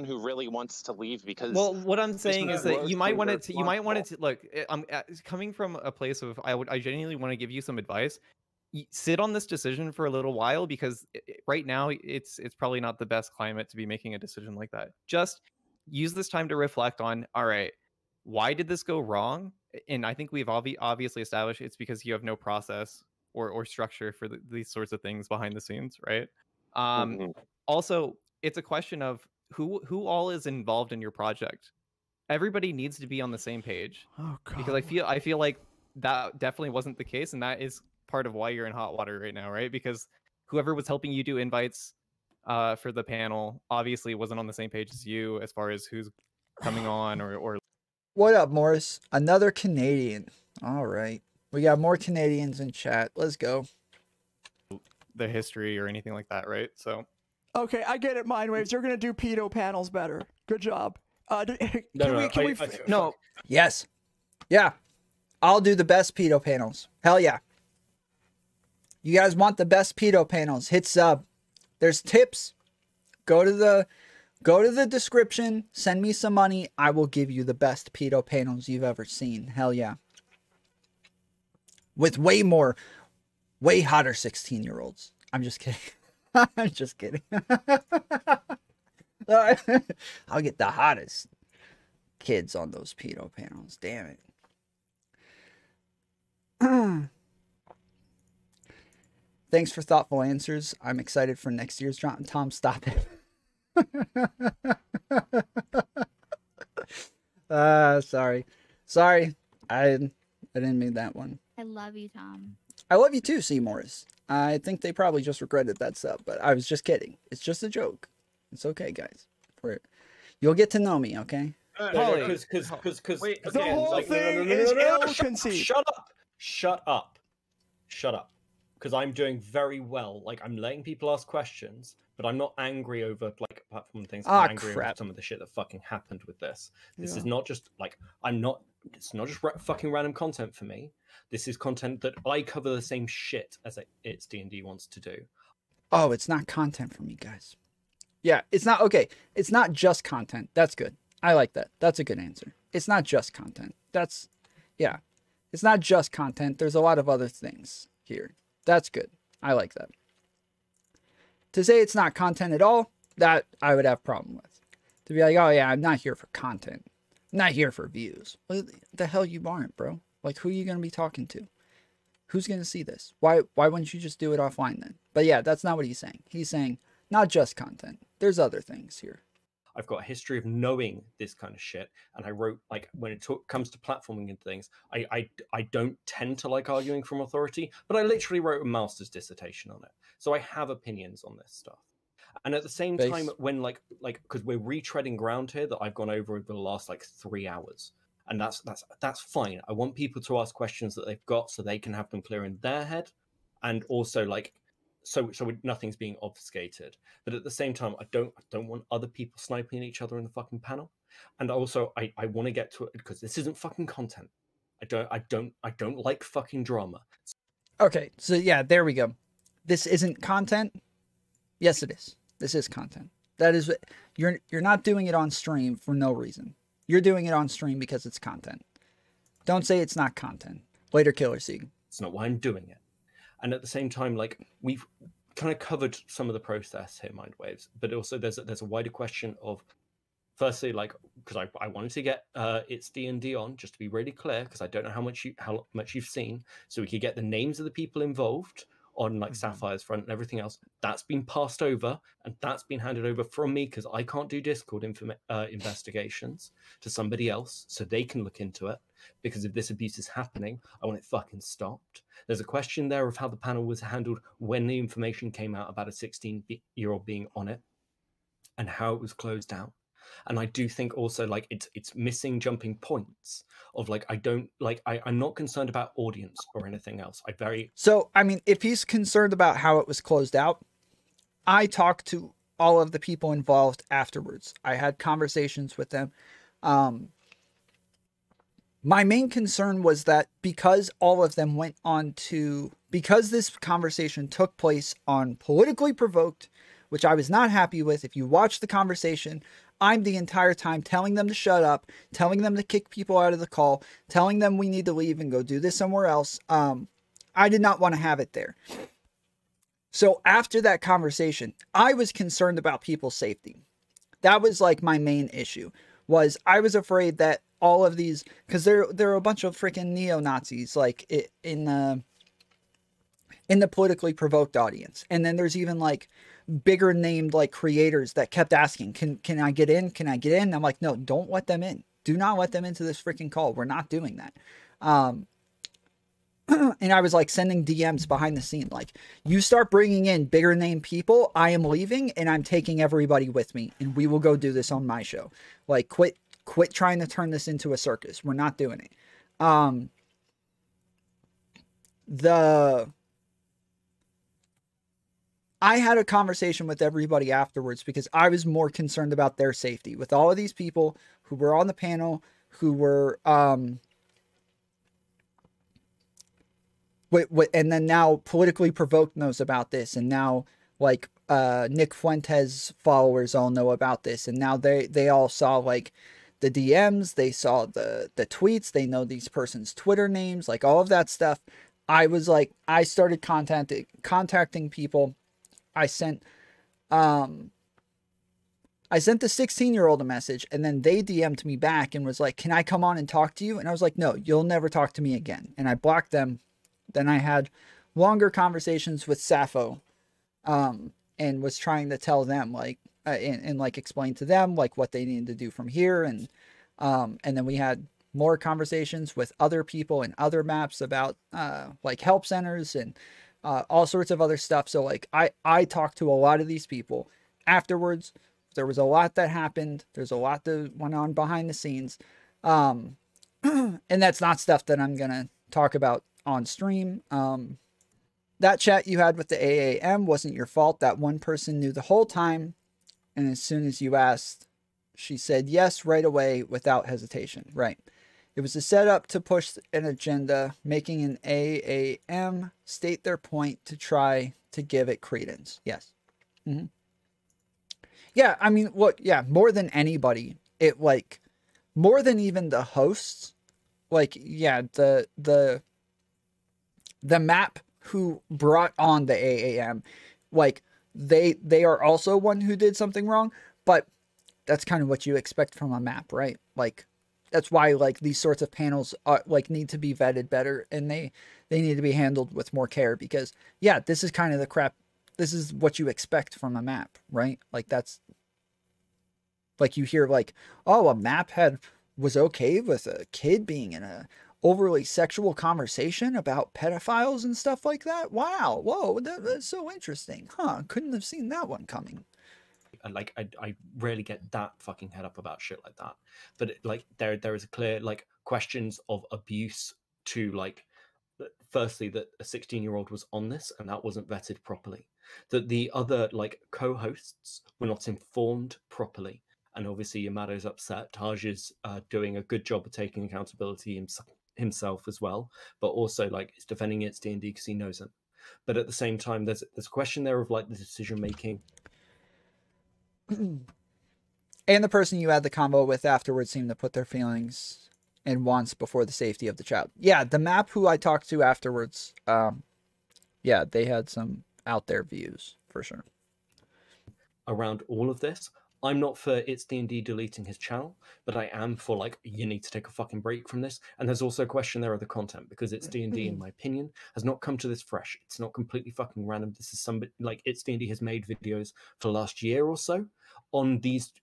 Who really wants to leave because... Well, what I'm saying is that you might want it to look, I'm coming from a place of, I genuinely want to give you some advice. Sit on this decision for a little while, because right now it's probably not the best climate to be making a decision like that. Just use this time to reflect on, all right, why did this go wrong? And I think we've obviously established it's because you have no process or structure for these sorts of things behind the scenes, right? Also, it's a question of who all is involved in your project. Everybody needs to be on the same page. Oh God. Because I feel like that definitely wasn't the case, and that is part of why you're in hot water right now, right? Because whoever was helping you do invites for the panel obviously wasn't on the same page as you as far as who's coming on or What up, Morris? Another Canadian. All right. We got more Canadians in chat. Let's go. the history or anything like that, right? So okay, I get it, Mindwaves. You're gonna do pedo panels better. Good job. No. Yes. Yeah. I'll do the best pedo panels. Hell yeah. You guys want the best pedo panels? Hit sub. There's tips. Go to the description. Send me some money. I will give you the best pedo panels you've ever seen. Hell yeah. With way hotter 16-year-olds. I'm just kidding. I'm just kidding. I'll get the hottest kids on those pedo panels. Damn it. Thanks for thoughtful answers. I'm excited for next year's drop. Tom, stop it. Sorry. I didn't mean that one. I love you, Tom. I love you too, C. Morris. I think they probably just regretted that sub, but I was just kidding. It's just a joke. It's okay, guys. You'll get to know me, okay? Because the whole thing is ill-conceived. Shut up. Because I'm doing very well. Like, I'm letting people ask questions, but I'm not angry over, like, apart from things. I'm angry over some of the shit that fucking happened with this. This is not just, like, it's not just fucking random content for me. This is content that I cover the same shit as It's D&D wants to do. Oh, it's not content for me, guys. Yeah, it's not, okay. It's not just content. That's good. I like that. That's a good answer. It's not just content. Yeah. It's not just content. There's a lot of other things here. That's good. I like that. To say it's not content at all, that I would have a problem with. To be like, oh yeah, I'm not here for content. I'm not here for views. What the hell you aren't, bro? Like, who are you going to be talking to? Who's going to see this? Why wouldn't you just do it offline then? But yeah, that's not what he's saying. He's saying not just content. There's other things here. I've got a history of knowing this kind of shit, and I wrote, like, when it comes to platforming and things, I don't tend to like arguing from authority, but I literally wrote a master's dissertation on it, so I have opinions on this stuff. And at the same time, when like because we're retreading ground here that I've gone over the last like 3 hours, and that's fine. I want people to ask questions that they've got so they can have them clear in their head, and also like. So nothing's being obfuscated, but at the same time, I don't want other people sniping each other in the fucking panel, and also I want to get to it because this isn't fucking content. I don't like fucking drama. Okay, so yeah, there we go. This isn't content. Yes, it is. This is content. That is, you're not doing it on stream for no reason. You're doing it on stream because it's content. Don't say it's not content. Later, Killer Seed. It's not why I'm doing it. And at the same time, like, we've kind of covered some of the process here, Mindwaves, but also there's a wider question of, firstly, like, because I wanted to get It's D&D on, just to be really clear, because I don't know how much you've seen, so we could get the names of the people involved on like Sapphire's front and everything else. That's been passed over, and that's been handed over from me because I can't do Discord investigations to somebody else, so they can look into it. Because if this abuse is happening, I want it fucking stopped. There's a question there of how the panel was handled when the information came out about a 16-year-old being on it, and how it was closed out. And I do think also like it's missing jumping points of like, I'm not concerned about audience or anything else. So I mean, if he's concerned about how it was closed out, I talked to all of the people involved afterwards. I had conversations with them. My main concern was that because all of them went on to, because this conversation took place on Politically Provoked, which I was not happy with. If you watch the conversation, I'm the entire time telling them to shut up, telling them to kick people out of the call, telling them we need to leave and go do this somewhere else. I did not want to have it there. So after that conversation, I was concerned about people's safety. That was like my main issue, was I was afraid that all of these, because there are a bunch of freaking neo-Nazis like in the Politically Provoked audience. And then there's even like bigger named like creators that kept asking, can I get in? Can I get in? I'm like, no, don't let them in. Do not let them into this freaking call. We're not doing that. And I was like sending DMs behind the scene. Like, you start bringing in bigger name people, I am leaving and I'm taking everybody with me and we will go do this on my show. Like, quit trying to turn this into a circus. We're not doing it. I had a conversation with everybody afterwards because I was more concerned about their safety. With all of these people who were on the panel, who were, and then now Politically Provoked knows about this, and now like Nick Fuentes followers all know about this, and now they all saw like the DMs, they saw the tweets, they know these person's Twitter names, like all of that stuff. I was like, I started contacting people. I sent the 16-year-old a message, and then they DM'd me back and was like, can I come on and talk to you? And I was like, no, you'll never talk to me again. And I blocked them. Then I had longer conversations with Sappho, and was trying to tell them like, and like explain to them like what they needed to do from here. And then we had more conversations with other people and other maps about like help centers and all sorts of other stuff. So like I talked to a lot of these people afterwards. There was a lot that happened. There's a lot that went on behind the scenes. And that's not stuff that I'm going to talk about on stream. That chat you had with the AAM wasn't your fault. That one person knew the whole time. And as soon as you asked, she said yes right away without hesitation. Right. It was a setup to push an agenda, making an AAM state their point to try to give it credence. Yes. Mm-hmm. Yeah, I mean, look, yeah, more than anybody, it like, more than even the hosts, like, yeah, the map who brought on the AAM, like, they are also one who did something wrong, but that's kind of what you expect from a map, right? Like, that's why like these sorts of panels are like need to be vetted better, and they need to be handled with more care, because yeah, this is kind of the crap. This is what you expect from a map, right? Like that's like you hear like, oh, a map was okay with a kid being in a overly sexual conversation about pedophiles and stuff like that. Wow, whoa, that's so interesting, huh? Couldn't have seen that one coming. Like I rarely get that fucking head up about shit like that, but like there is a clear like questions of abuse to like, firstly that a 16-year-old was on this and that wasn't vetted properly, that the other like co-hosts were not informed properly, and obviously Yamato's upset. Taj is doing a good job of taking accountability himself as well, but also like he's defending It's D&D because he knows it. But at the same time, there's a question there of like the decision making. And the person you had the convo with afterwards seemed to put their feelings and wants before the safety of the child. Yeah, the map who I talked to afterwards, yeah, they had some out there views for sure. Around all of this, I'm not for It's D&D deleting his channel, but I am for like, you need to take a fucking break from this. And there's also a question there of the content, because It's D&D, in my opinion, has not come to this fresh. It's not completely fucking random. This is somebody like It's D&D has made videos for the last year or so on these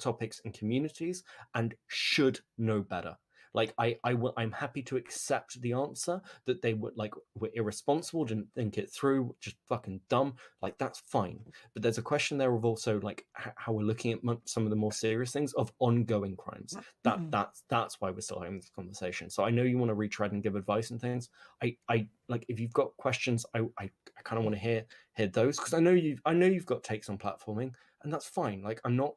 topics and communities, and should know better. Like I'm happy to accept the answer that they were irresponsible, didn't think it through, just fucking dumb. Like that's fine. But there's a question there of also like how we're looking at some of the more serious things of ongoing crimes. That's why we're still having this conversation. So I know you want to retread and give advice and things. I like if you've got questions, I kind of want to hear those, because I know you've got takes on platforming, and that's fine. Like I'm not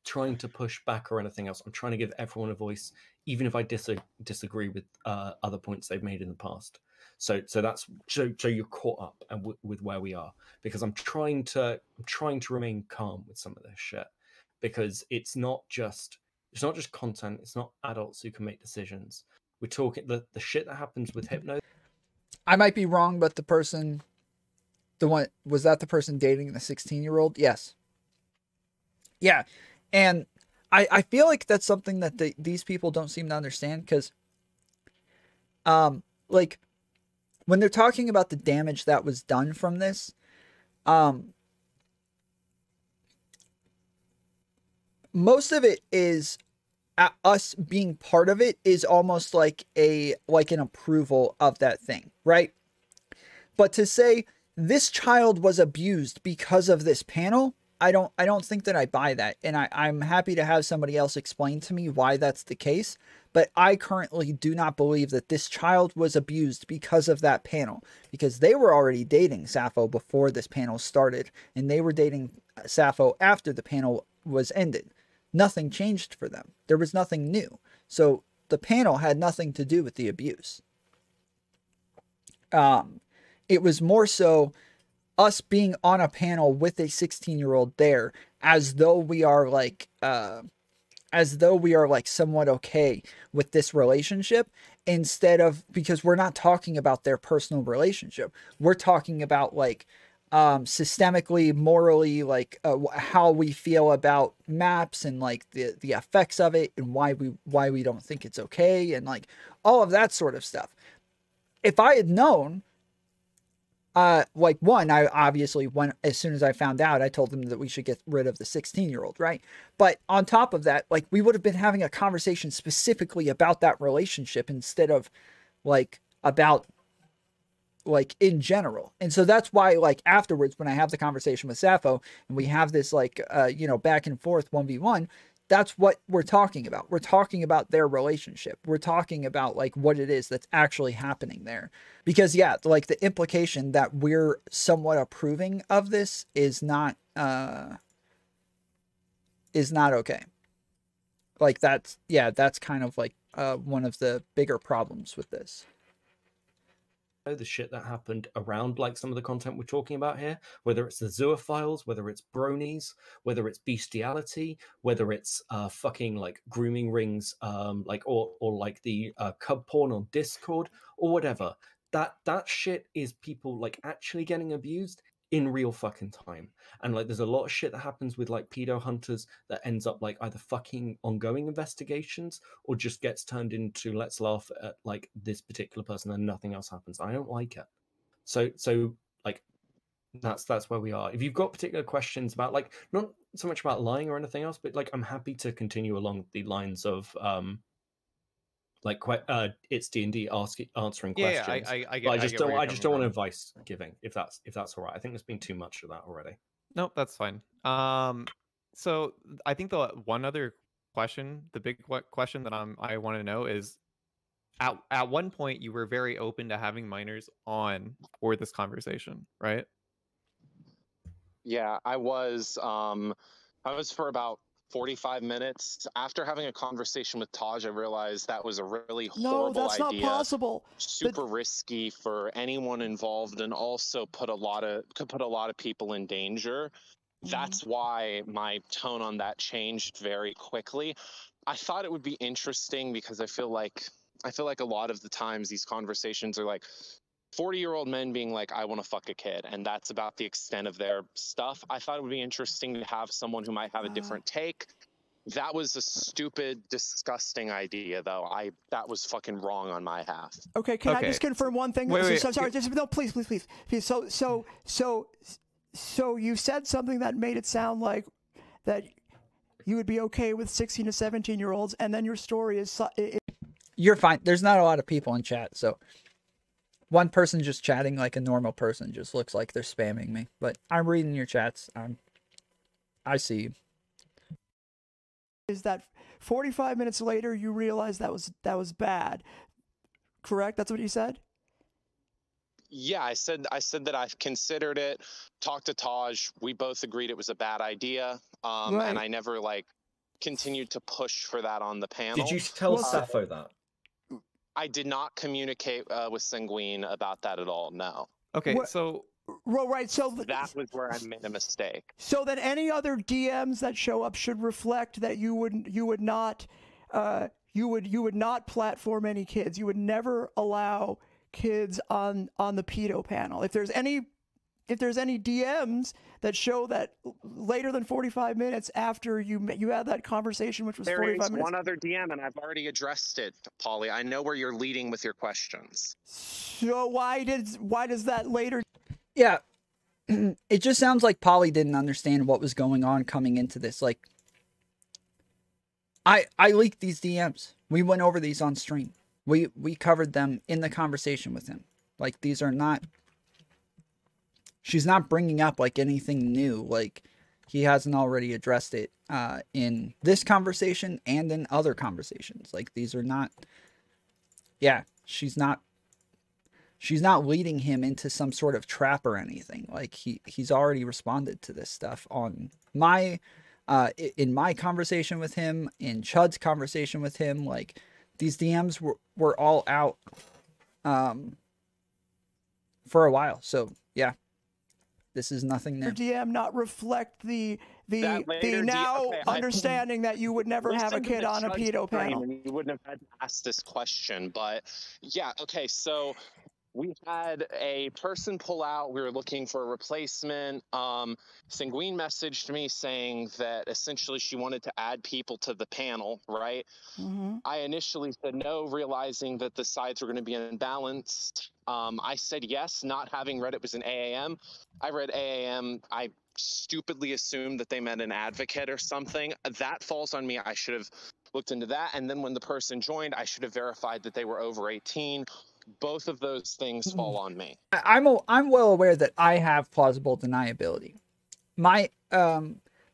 trying to push back or anything else. I'm trying to give everyone a voice, even if I disagree with other points they've made in the past. So that's so you're caught up and with where we are, because I'm trying to remain calm with some of this shit, because it's not just content. It's not adults who can make decisions. We're talking the shit that happens with hypno. I might be wrong, but the person, was that the person dating the 16-year-old? Yes. Yeah. And I feel like that's something that these people don't seem to understand, because like when they're talking about the damage that was done from this, most of it is us being part of it is almost like an approval of that thing, right? But to say this child was abused because of this panel, I don't think that I buy that. And I'm happy to have somebody else explain to me why that's the case. But I currently do not believe that this child was abused because of that panel, because they were already dating Sappho before this panel started, and they were dating Sappho after the panel was ended. Nothing changed for them. There was nothing new. So the panel had nothing to do with the abuse. It was more so us being on a panel with a 16-year-old there, as though we are like somewhat okay with this relationship, instead of, because we're not talking about their personal relationship. We're talking about like systemically, morally, like how we feel about maps and like the effects of it, and why we don't think it's okay, and like all of that sort of stuff. If I had known, like one, I obviously went, as soon as I found out, I told them that we should get rid of the 16-year-old, right? But on top of that, like we would have been having a conversation specifically about that relationship instead of like about like in general. And so that's why like afterwards, when I have the conversation with Sappho and we have this like back and forth 1v1, that's what we're talking about. We're talking about their relationship. We're talking about like what it is that's actually happening there. Because yeah, like the implication that we're somewhat approving of this is not okay. Like that's kind of like one of the bigger problems with this. The shit that happened around like some of the content we're talking about here, whether it's the zoophiles, whether it's bronies, whether it's bestiality, whether it's fucking like grooming rings, like or like the cub porn on Discord or whatever. That shit is people like actually getting abused in real fucking time. And like there's a lot of shit that happens with like pedo hunters that ends up like either fucking ongoing investigations or just gets turned into let's laugh at like this particular person and nothing else happens. I don't like it. So like that's where we are. If you've got particular questions about like not so much about lying or anything else, but like I'm happy to continue along the lines of like it's D&D answering questions. I just don't want advice giving, if that's all right. I think there's been too much of that already. Nope, that's fine. So I think the one other question, the big question that I want to know is, at one point you were very open to having minors on for this conversation, right? Yeah, I was for about 45 minutes. After having a conversation with Taj, I realized that was a really No, horrible that's not idea. possible. Super risky for anyone involved, and also could put a lot of people in danger. That's why my tone on that changed very quickly. I thought it would be interesting because I feel like a lot of the times these conversations are like 40-year-old men being like, I want to fuck a kid, and that's about the extent of their stuff. I thought it would be interesting to have someone who might have a different take. That was a stupid, disgusting idea, though. That was fucking wrong on my half. Okay, can I just confirm one thing? Wait. Sorry, no, please. So you said something that made it sound like that you would be okay with 16 to 17-year-olds, and then your story is... You're fine. There's not a lot of people in chat, so one person just chatting like a normal person just looks like they're spamming me. But I'm reading your chats. I see you. Is that 45 minutes later you realize that was bad? Correct? That's what you said? Yeah, I said that I've considered it, talked to Taj, we both agreed it was a bad idea, Right. and I never continued to push for that on the panel. Did you tell Sappho that? I did not communicate with Sanguine about that at all, no. Okay, so... Well, right, so... That was where I made a mistake. So then any other DMs that show up should reflect that you would not platform any kids. You would never allow kids on the pedo panel. If there's any DMs that show that later than 45 minutes after you had that conversation, which was 45 minutes. There is one other DM, and I've already addressed it, Paulie. I know where you're leading with your questions. So why does that later? Yeah, it just sounds like Polly didn't understand what was going on coming into this. Like, I leaked these DMs. We went over these on stream. We covered them in the conversation with him. Like, these are not... She's not bringing up, like, anything new. Like, he hasn't already addressed it in this conversation and in other conversations. Like, these are not... Yeah, she's not leading him into some sort of trap or anything. Like, he's already responded to this stuff on my... in my conversation with him, in Chud's conversation with him. Like, these DMs were all out for a while. So, yeah. This is nothing new. DM not reflect the now understanding that you would never have a kid on a pedo panel. You wouldn't have had to ask this question, but yeah, okay, so we had a person pull out. We were looking for a replacement. Sanguine messaged me saying that essentially she wanted to add people to the panel, right? Mm-hmm. I initially said no, realizing that the sides were going to be unbalanced. I said yes, not having read it was an AAM. I read AAM. I stupidly assumed that they meant an advocate or something. That falls on me. I should have looked into that. And then when the person joined, I should have verified that they were over 18. Both of those things fall on me. I'm well aware that I have plausible deniability. But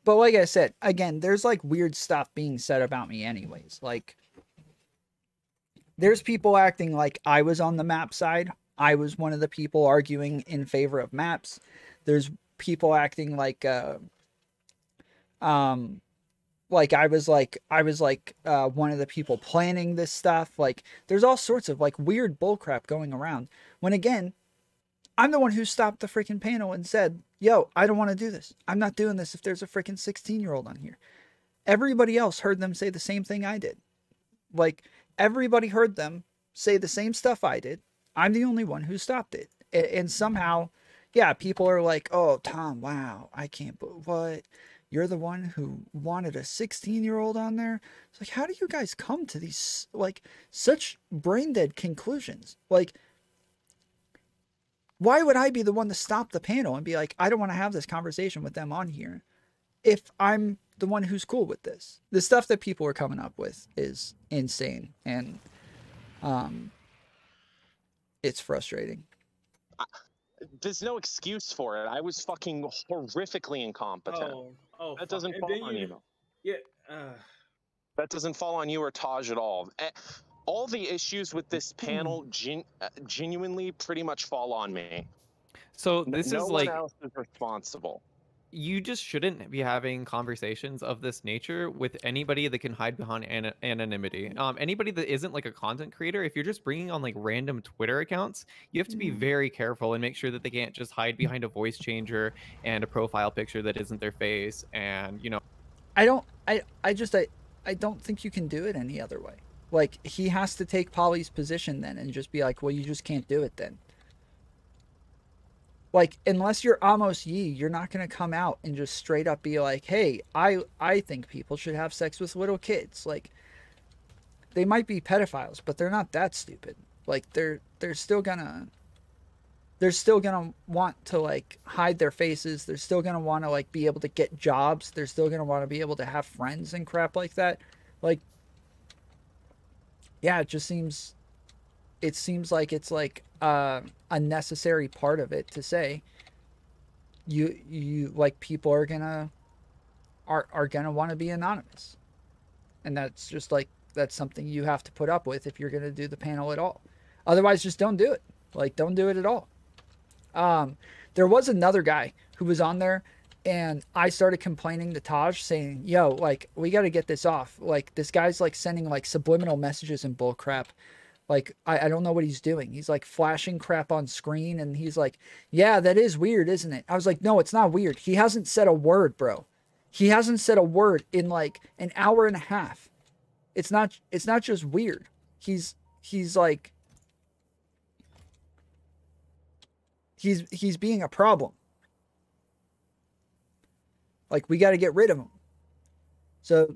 like I said, again, there's like weird stuff being said about me anyways. Like, there's people acting like I was on the map side. I was one of the people arguing in favor of maps. There's people acting like I was one of the people planning this stuff. Like, there's all sorts of like weird bullcrap going around. When again, I'm the one who stopped the freaking panel and said, yo, I don't want to do this. I'm not doing this if there's a freaking 16-year-old on here. Everybody else heard them say the same thing I did. Like, everybody heard them say the same stuff I did. I'm the only one who stopped it. And somehow, yeah, people are like, oh, Tom, wow, I can't believe what? You're the one who wanted a 16-year-old on there? It's like, how do you guys come to these, like, such brain-dead conclusions? Like, why would I be the one to stop the panel and be like, I don't want to have this conversation with them on here if I'm the one who's cool with this? The stuff that people are coming up with is insane, and it's frustrating. There's no excuse for it. I was fucking horrifically incompetent. That doesn't fall on you. Yeah. That doesn't fall on you or Taj at all. All the issues with this panel genuinely pretty much fall on me. So this no is like... one else is responsible. you just shouldn't be having conversations of this nature with anybody that can hide behind anonymity. Anybody that isn't like a content creator, if you're just bringing on like random Twitter accounts, you have to be very careful and make sure that they can't just hide behind a voice changer and a profile picture that isn't their face. And, you know, I don't think you can do it any other way. Like, he has to take Polly's position then and just be like, well, you just can't do it then. Like, unless you're Amos Yee, you're not going to come out and just straight up be like, hey, I think people should have sex with little kids. Like, they might be pedophiles, but they're not that stupid. Like, they're still gonna want to, like, hide their faces. They're still gonna want to, like, be able to get jobs. They're still gonna want to be able to have friends and crap like that. Like, yeah, it seems like it's like a necessary part of it to say you like, people are gonna want to be anonymous, and that's just like, that's something you have to put up with if you're gonna do the panel at all. Otherwise, just don't do it. Like, don't do it at all. There was another guy who was on there, and I started complaining to Taj, saying, yo, like, we got to get this off. Like, this guy's like sending like subliminal messages and bull crap. Like, I don't know what he's doing. He's like flashing crap on screen, and he's like, yeah, that is weird, isn't it? I was like, no, it's not weird. He hasn't said a word, bro. He hasn't said a word in like an hour and a half. It's not just weird. He's like, he's being a problem. Like, we got to get rid of him. So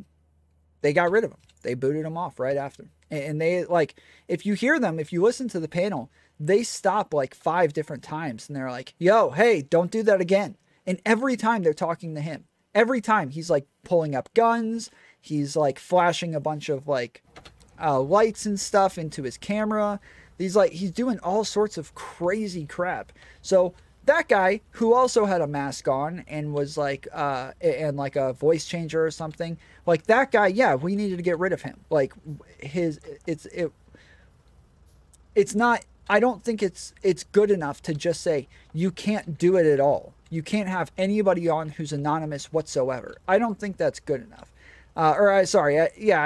they got rid of him. They booted him off right after. And they, like, if you hear them, if you listen to the panel, they stop like 5 different times and they're like, yo, hey, don't do that again. And every time they're talking to him, every time he's like pulling up guns, he's like flashing a bunch of like lights and stuff into his camera. He's doing all sorts of crazy crap. So that guy, who also had a mask on and was like, and like a voice changer or something, like, that guy, yeah, we needed to get rid of him. Like, it's not, I don't think it's good enough to just say, you can't do it at all. You can't have anybody on who's anonymous whatsoever. I don't think that's good enough. I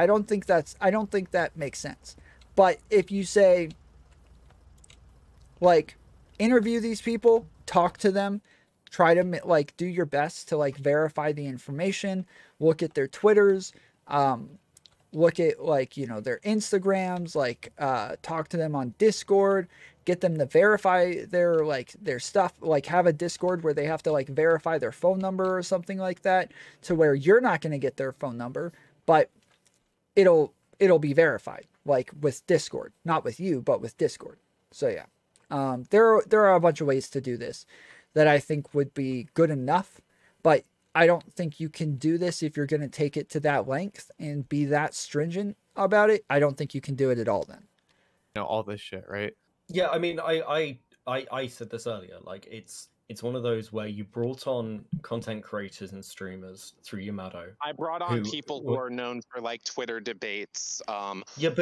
don't think that makes sense. But if you say, like, interview these people, talk to them, try to like do your best to like verify the information, look at their Twitters, look at, like, you know, their Instagrams, like talk to them on Discord, get them to verify their stuff, like have a Discord where they have to like verify their phone number or something like that, to where you're not going to get their phone number, but it'll be verified, like with Discord, not with you, but with Discord. So yeah. There are a bunch of ways to do this that I think would be good enough, but I don't think you can do this if you're going to take it to that length and be that stringent about it. I don't think you can do it at all then. You know, all this shit, right? Yeah, I mean, I said this earlier, like, it's one of those where you brought on content creators and streamers through Yamato. I brought on people who are known for like Twitter debates. They have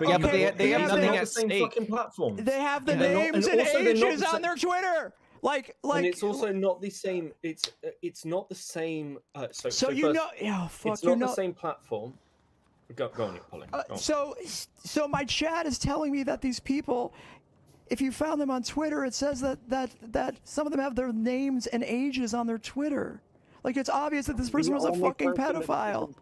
nothing at stake. Fucking platform. They have the names and ages on their Twitter. Like, and it's also not the same. It's not the same. So you know, yeah, fuck, it's not the same platform. Go on, Pauline. So my chat is telling me that these people, if you found them on Twitter, it says that some of them have their names and ages on their Twitter. Like, it's obvious that this person was a fucking pedophile.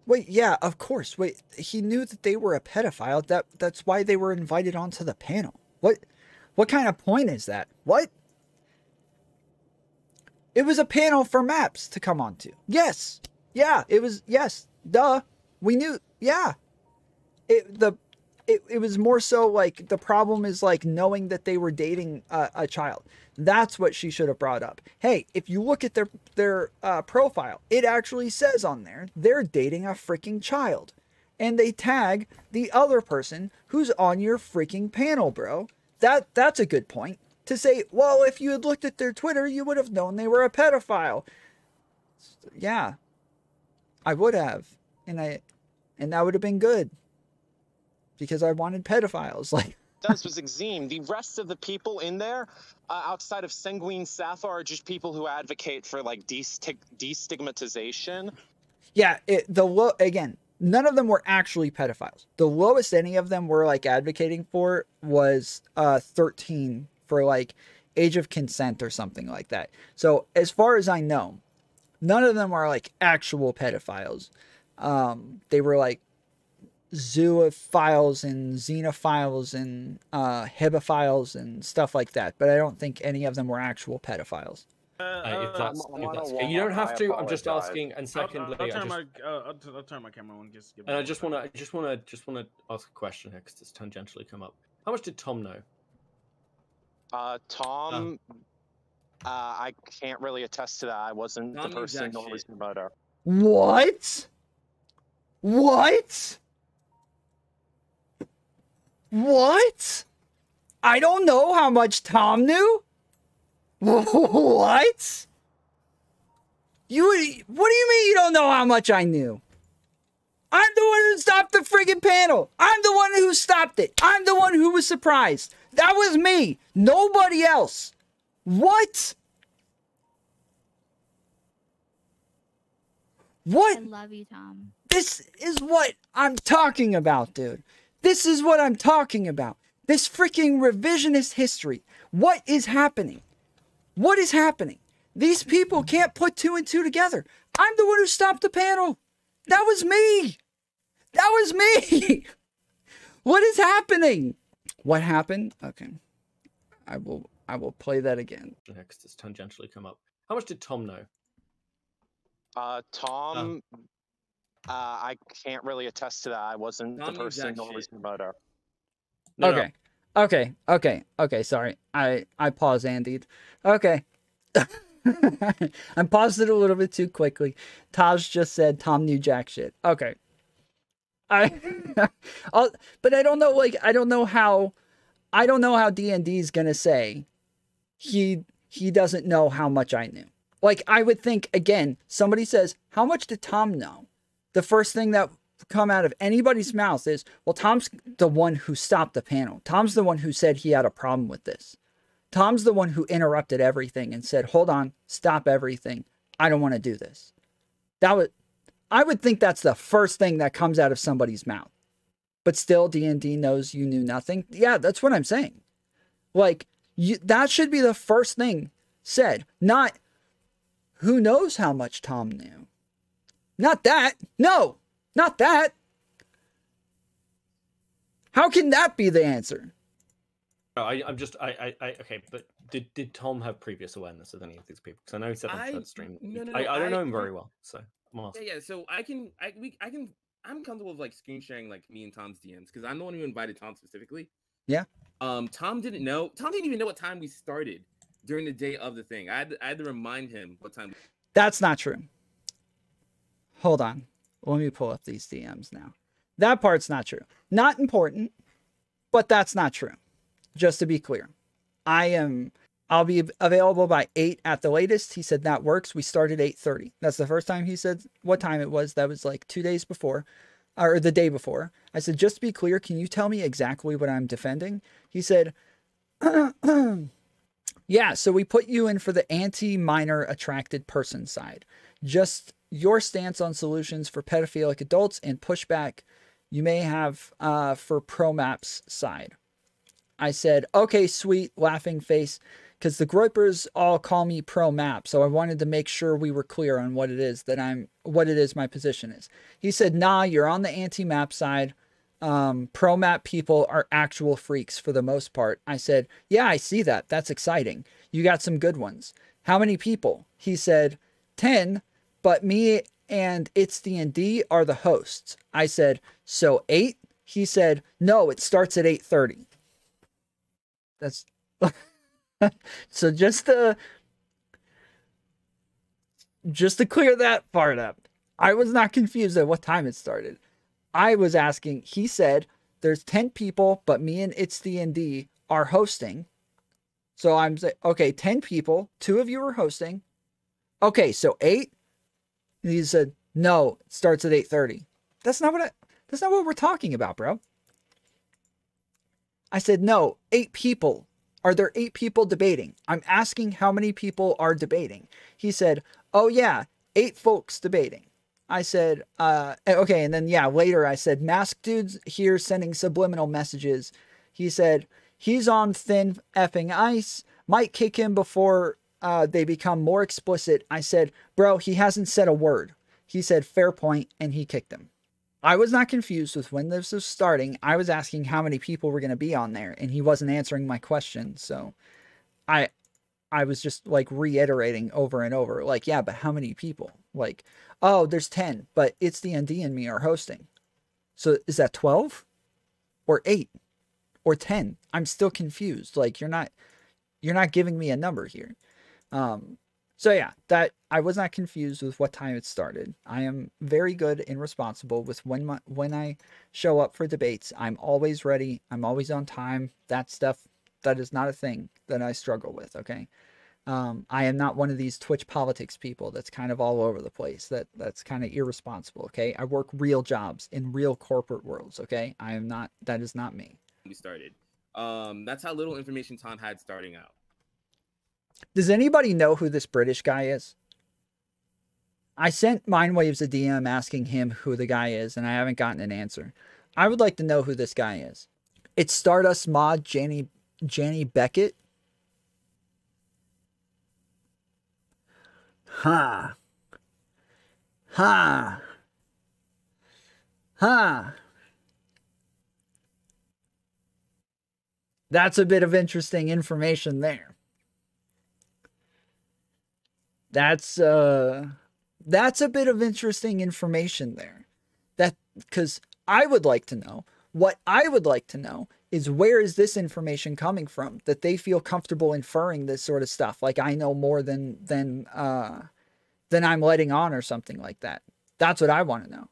Wait, yeah, of course. Wait, he knew that they were a pedophile. That's why they were invited onto the panel. What kind of point is that? What? It was a panel for maps to come onto. Yes. Yeah, it was. Yes. Duh. We knew. Yeah. It was more so like, the problem is like knowing that they were dating a child. That's what she should have brought up. Hey, if you look at their profile, it actually says on there they're dating a freaking child, and they tag the other person who's on your freaking panel, bro. That's a good point to say. Well, if you had looked at their Twitter, you would have known they were a pedophile. Yeah, I would have, and that would have been good. Because I wanted pedophiles. Like, does was Exim. The rest of the people in there, outside of Sanguine Sapphire, are just people who advocate for like destigmatization. Yeah, again, none of them were actually pedophiles. The lowest any of them were like advocating for was 13 for like age of consent or something like that. So as far as I know, none of them are like actual pedophiles. They were like zoophiles and xenophiles and hebephiles and stuff like that. But I don't think any of them were actual pedophiles. If that's okay. You don't have to. I'm just asking. And secondly, I'll turn my camera on. And I just want to ask a question here because it's tangentially come up. How much did Tom know? Tom, I can't really attest to that. I wasn't the person who was the motor. What? What? What? I don't know how much Tom knew. What? What do you mean you don't know how much I knew? I'm the one who stopped the friggin' panel. I'm the one who stopped it. I'm the one who was surprised. That was me. Nobody else. What? What? I love you, Tom. This is what I'm talking about, dude. This is what I'm talking about. This freaking revisionist history. What is happening? What is happening? These people can't put 2 and 2 together. I'm the one who stopped the panel. That was me. That was me. What is happening? What happened? Okay. I will play that again. Next, it's tangentially come up. How much did Tom know? Tom, I can't really attest to that. I wasn't the person who was the motor. Okay. Okay, sorry. I paused Andy. Okay. I paused it a little bit too quickly. Taj just said Tom knew jack shit. Okay. But I don't know, like, I don't know how D&D's gonna say he doesn't know how much I knew. Like, I would think, again, somebody says, how much did Tom know? The first thing that come out of anybody's mouth is, well, Tom's the one who stopped the panel. Tom's the one who said he had a problem with this. Tom's the one who interrupted everything and said, hold on, stop everything. I don't want to do this. I would think that's the first thing that comes out of somebody's mouth. But still, D&D knows you knew nothing. Yeah, that's what I'm saying. Like, that should be the first thing said. Not, who knows how much Tom knew. Not that. No, not that. How can that be the answer? No, okay, but did Tom have previous awareness of any of these people? Because I know he said on the third stream. I don't know him very well, so I'm asking. Yeah. So I'm comfortable with like screen sharing like me and Tom's DMs because I'm the one who invited Tom specifically. Yeah. Tom didn't know. Tom didn't even know what time we started during the day of the thing. I had to remind him what time. That's not true. Hold on. Let me pull up these DMs now. That part's not true. Not important, but that's not true. Just to be clear. I'll be available by 8 at the latest. He said that works. We started 8:30. That's the first time he said what time it was. That was like 2 days before, or the day before. I said, just to be clear, can you tell me exactly what I'm defending? He said, yeah, so we put you in for the anti-minor attracted person side. Just your stance on solutions for pedophilic adults and pushback you may have for pro-maps side. I said, okay, sweet, laughing face, because the Groypers all call me pro-map, so I wanted to make sure we were clear on what it is my position is. He said, nah, you're on the anti-map side. Pro-map people are actual freaks for the most part. I said, yeah, I see that. That's exciting. You got some good ones. How many people? He said, 10, but me and It's D&D are the hosts. I said, so 8? He said, no, it starts at 8:30. That's... So just to clear that part up, I was not confused at what time it started. I was asking, he said, there's 10 people, but me and It's D&D are hosting. So I'm saying, okay, 10 people, 2 of you are hosting. Okay, so 8? And he said, no, it starts at 8:30. That's not what we're talking about, bro. I said, no, 8 people. Are there 8 people debating? I'm asking how many people are debating. He said, oh yeah, 8 folks debating. I said, okay. And then, yeah, later I said, Masked Dude's here sending subliminal messages. He said, he's on thin effing ice. Might kick him before they become more explicit. I said, bro, he hasn't said a word. He said, fair point, and he kicked him. I was not confused with when this was starting. I was asking how many people were going to be on there, and he wasn't answering my question. So I was just like reiterating over and over, like, yeah, but how many people? Like, oh, there's 10, but it's the ND and me are hosting. So is that 12 or 8 or 10? I'm still confused. Like, you're not giving me a number here. So yeah, that I was not confused with what time it started. I am very good and responsible with when I show up for debates. I'm always ready. I'm always on time. That stuff, that is not a thing that I struggle with, okay? I am not one of these Twitch politics people that's kind of all over the place. That's kind of irresponsible, okay? I work real jobs in real corporate worlds, okay? I am not, that is not me. We started. That's how little information Ton had starting out. Does anybody know who this British guy is? I sent Mindwaves a DM asking him who the guy is, and I haven't gotten an answer. I would like to know who this guy is. It's Stardust Mod Janie Beckett. Ha. Ha. Ha. That's a bit of interesting information there. That's a bit of interesting information there. That, because I would like to know, what I would like to know is, where is this information coming from that they feel comfortable inferring this sort of stuff? Like I know more than I'm letting on or something like that. That's what I want to know.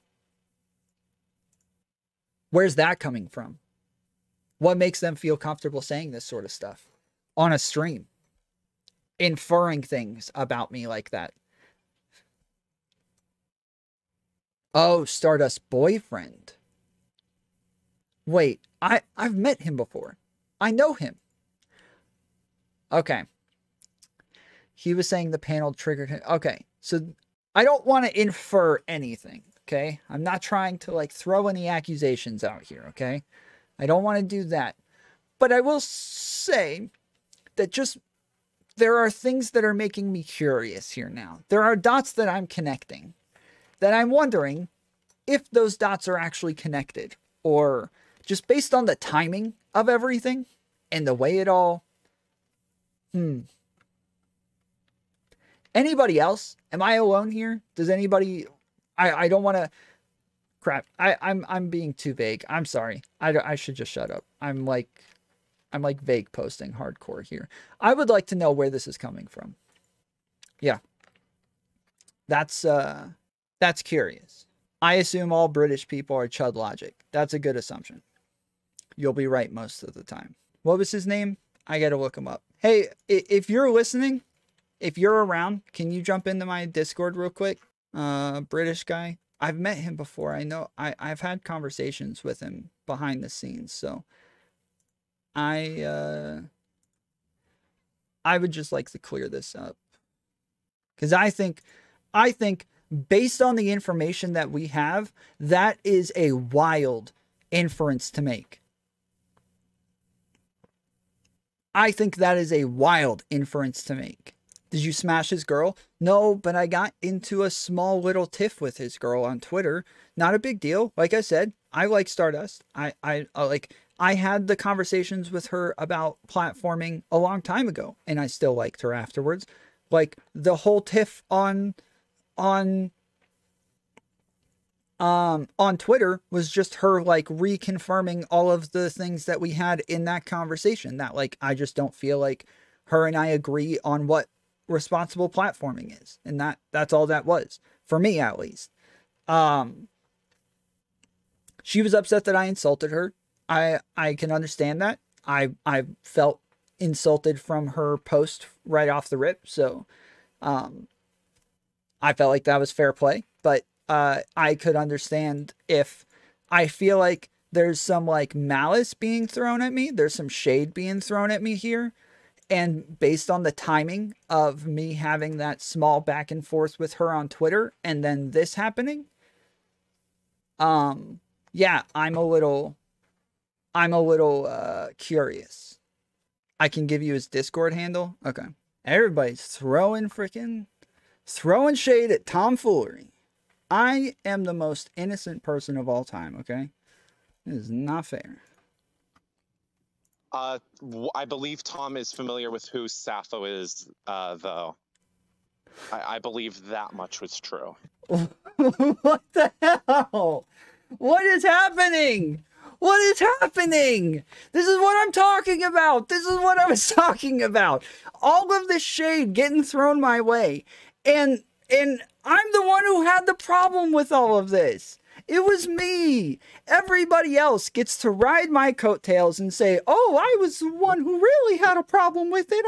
Where's that coming from? What makes them feel comfortable saying this sort of stuff on a stream? Inferring things about me like that. Oh, Stardust boyfriend. Wait, I've met him before. I know him. Okay. He was saying the panel triggered him. Okay, so I don't want to infer anything, okay? I'm not trying to like throw any accusations out here, okay? I don't want to do that. But I will say that just there are things that are making me curious here now. There are dots that I'm connecting that I'm wondering if those dots are actually connected, or just based on the timing of everything and the way it all... Anybody else? Am I alone here? Does anybody... I don't want to... Crap. I'm being too vague. I'm sorry. I should just shut up. I'm like vague posting hardcore here. I would like to know where this is coming from. Yeah. That's curious. I assume all British people are Chud Logic. That's a good assumption. You'll be right most of the time. What was his name? I gotta look him up. Hey, if you're listening, if you're around, can you jump into my Discord real quick? British guy. I've met him before. I know I've had conversations with him behind the scenes, so I would just like to clear this up. Because I think based on the information that we have, that is a wild inference to make. I think that is a wild inference to make. Did you smash his girl? No, but I got into a small little tiff with his girl on Twitter. Not a big deal. Like I said, I like Stardust. I had the conversations with her about platforming a long time ago, and I still liked her afterwards. Like the whole tiff on Twitter was just her like reconfirming all of the things that we had in that conversation, that like I just don't feel like her and I agree on what responsible platforming is, and that's all that was for me, at least. She was upset that I insulted her. I can understand that. I felt insulted from her post right off the rip, so I felt like that was fair play. But I could understand if I feel like there's some like malice being thrown at me. There's some shade being thrown at me here. And based on the timing of me having that small back and forth with her on Twitter and then this happening, yeah, I'm a little curious. I can give you his Discord handle. Okay. Everybody's throwing shade at Tomfoolery. I am the most innocent person of all time, okay? This is not fair. I believe Tom is familiar with who Sappho is, though. I believe that much was true. What the hell? What is happening? What is happening? This is what I'm talking about. This is what I was talking about. All of this shade getting thrown my way. And I'm the one who had the problem with all of this. It was me. Everybody else gets to ride my coattails and say, oh, I was the one who really had a problem with it.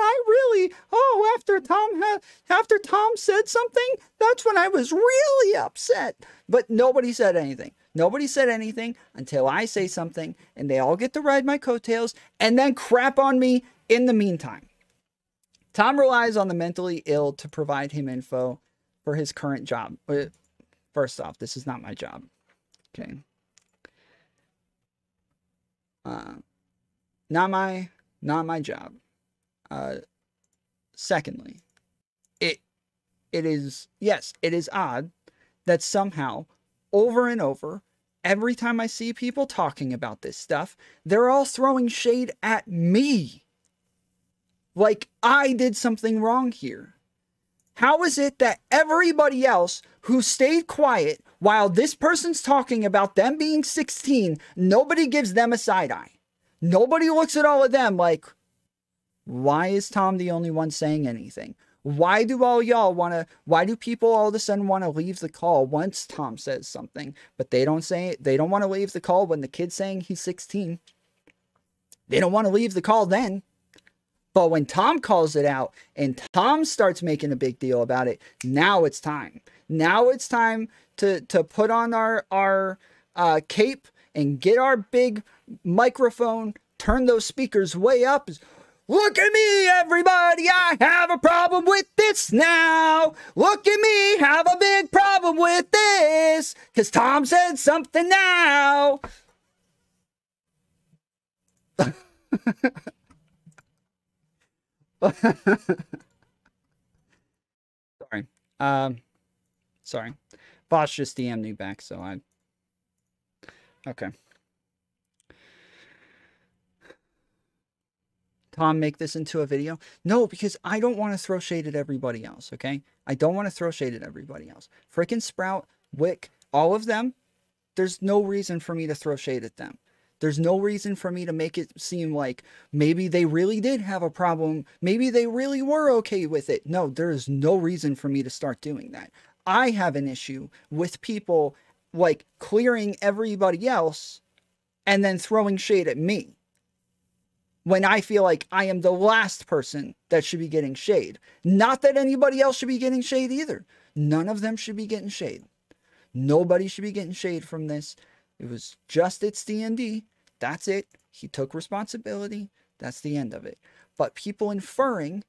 After Tom said something, that's when I was really upset. But nobody said anything. Nobody said anything until I say something, and they all get to ride my coattails and then crap on me in the meantime. Tom relies on the mentally ill to provide him info for his current job. First off, this is not my job. Okay. Not my job. Secondly, it is odd that somehow over and over, every time I see people talking about this stuff, they're all throwing shade at me. Like I did something wrong here. How is it that everybody else who stayed quiet while this person's talking about them being 16, nobody gives them a side eye? Nobody looks at all of them like, why is Tom the only one saying anything? Why do people all of a sudden want to leave the call once Tom says something, but they don't want to leave the call when the kid's saying he's 16. They don't want to leave the call then. But when Tom calls it out and Tom starts making a big deal about it, now it's time. Now it's time to put on our cape and get our big microphone, turn those speakers way up. Look at me, everybody, I have a problem with this now. Look at me, have a big problem with this, because Tom said something now. Sorry. Boss just DM'd me back, so okay. Tom, make this into a video? No, because I don't want to throw shade at everybody else, okay? I don't want to throw shade at everybody else. Frickin' Sprout, Wick, all of them, there's no reason for me to throw shade at them. There's no reason for me to make it seem like maybe they really did have a problem. Maybe they really were okay with it. No, there is no reason for me to start doing that. I have an issue with people like clearing everybody else and then throwing shade at me, when I feel like I am the last person that should be getting shade. Not that anybody else should be getting shade either. None of them should be getting shade. Nobody should be getting shade from this. It was just it's D&D. That's it. He took responsibility. That's the end of it. But people inferring